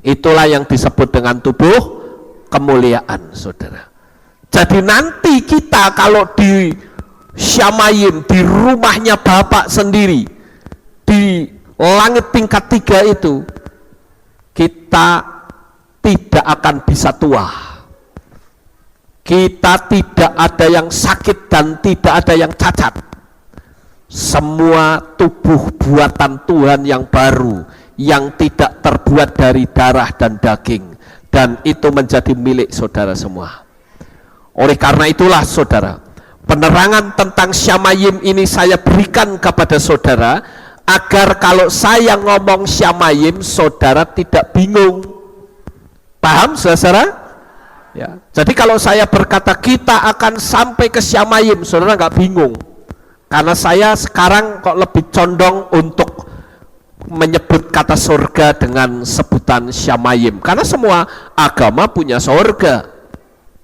Itulah yang disebut dengan tubuh kemuliaan, saudara. Jadi nanti kita kalau di Shamayim, di rumahnya Bapak sendiri, di langit tingkat 3 itu, kita tidak akan bisa tua. Kita tidak ada yang sakit dan tidak ada yang cacat. Semua tubuh buatan Tuhan yang baru, yang tidak terbuat dari darah dan daging, dan itu menjadi milik saudara semua. Oleh karena itulah saudara, penerangan tentang Syamayim ini saya berikan kepada saudara, agar kalau saya ngomong Syamayim, saudara tidak bingung. Paham saudara? Ya. Jadi kalau saya berkata kita akan sampai ke Syamayim, saudara nggak bingung. Karena saya sekarang kok lebih condong untuk menyebut kata surga dengan sebutan Syamayim. Karena semua agama punya surga.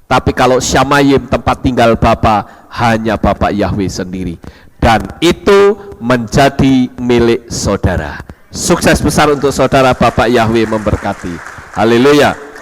Tapi kalau Syamayim, tempat tinggal Bapa, hanya Bapa Yahweh sendiri. Dan itu menjadi milik saudara. Sukses besar untuk saudara, Bapak Yahweh memberkati. Haleluya.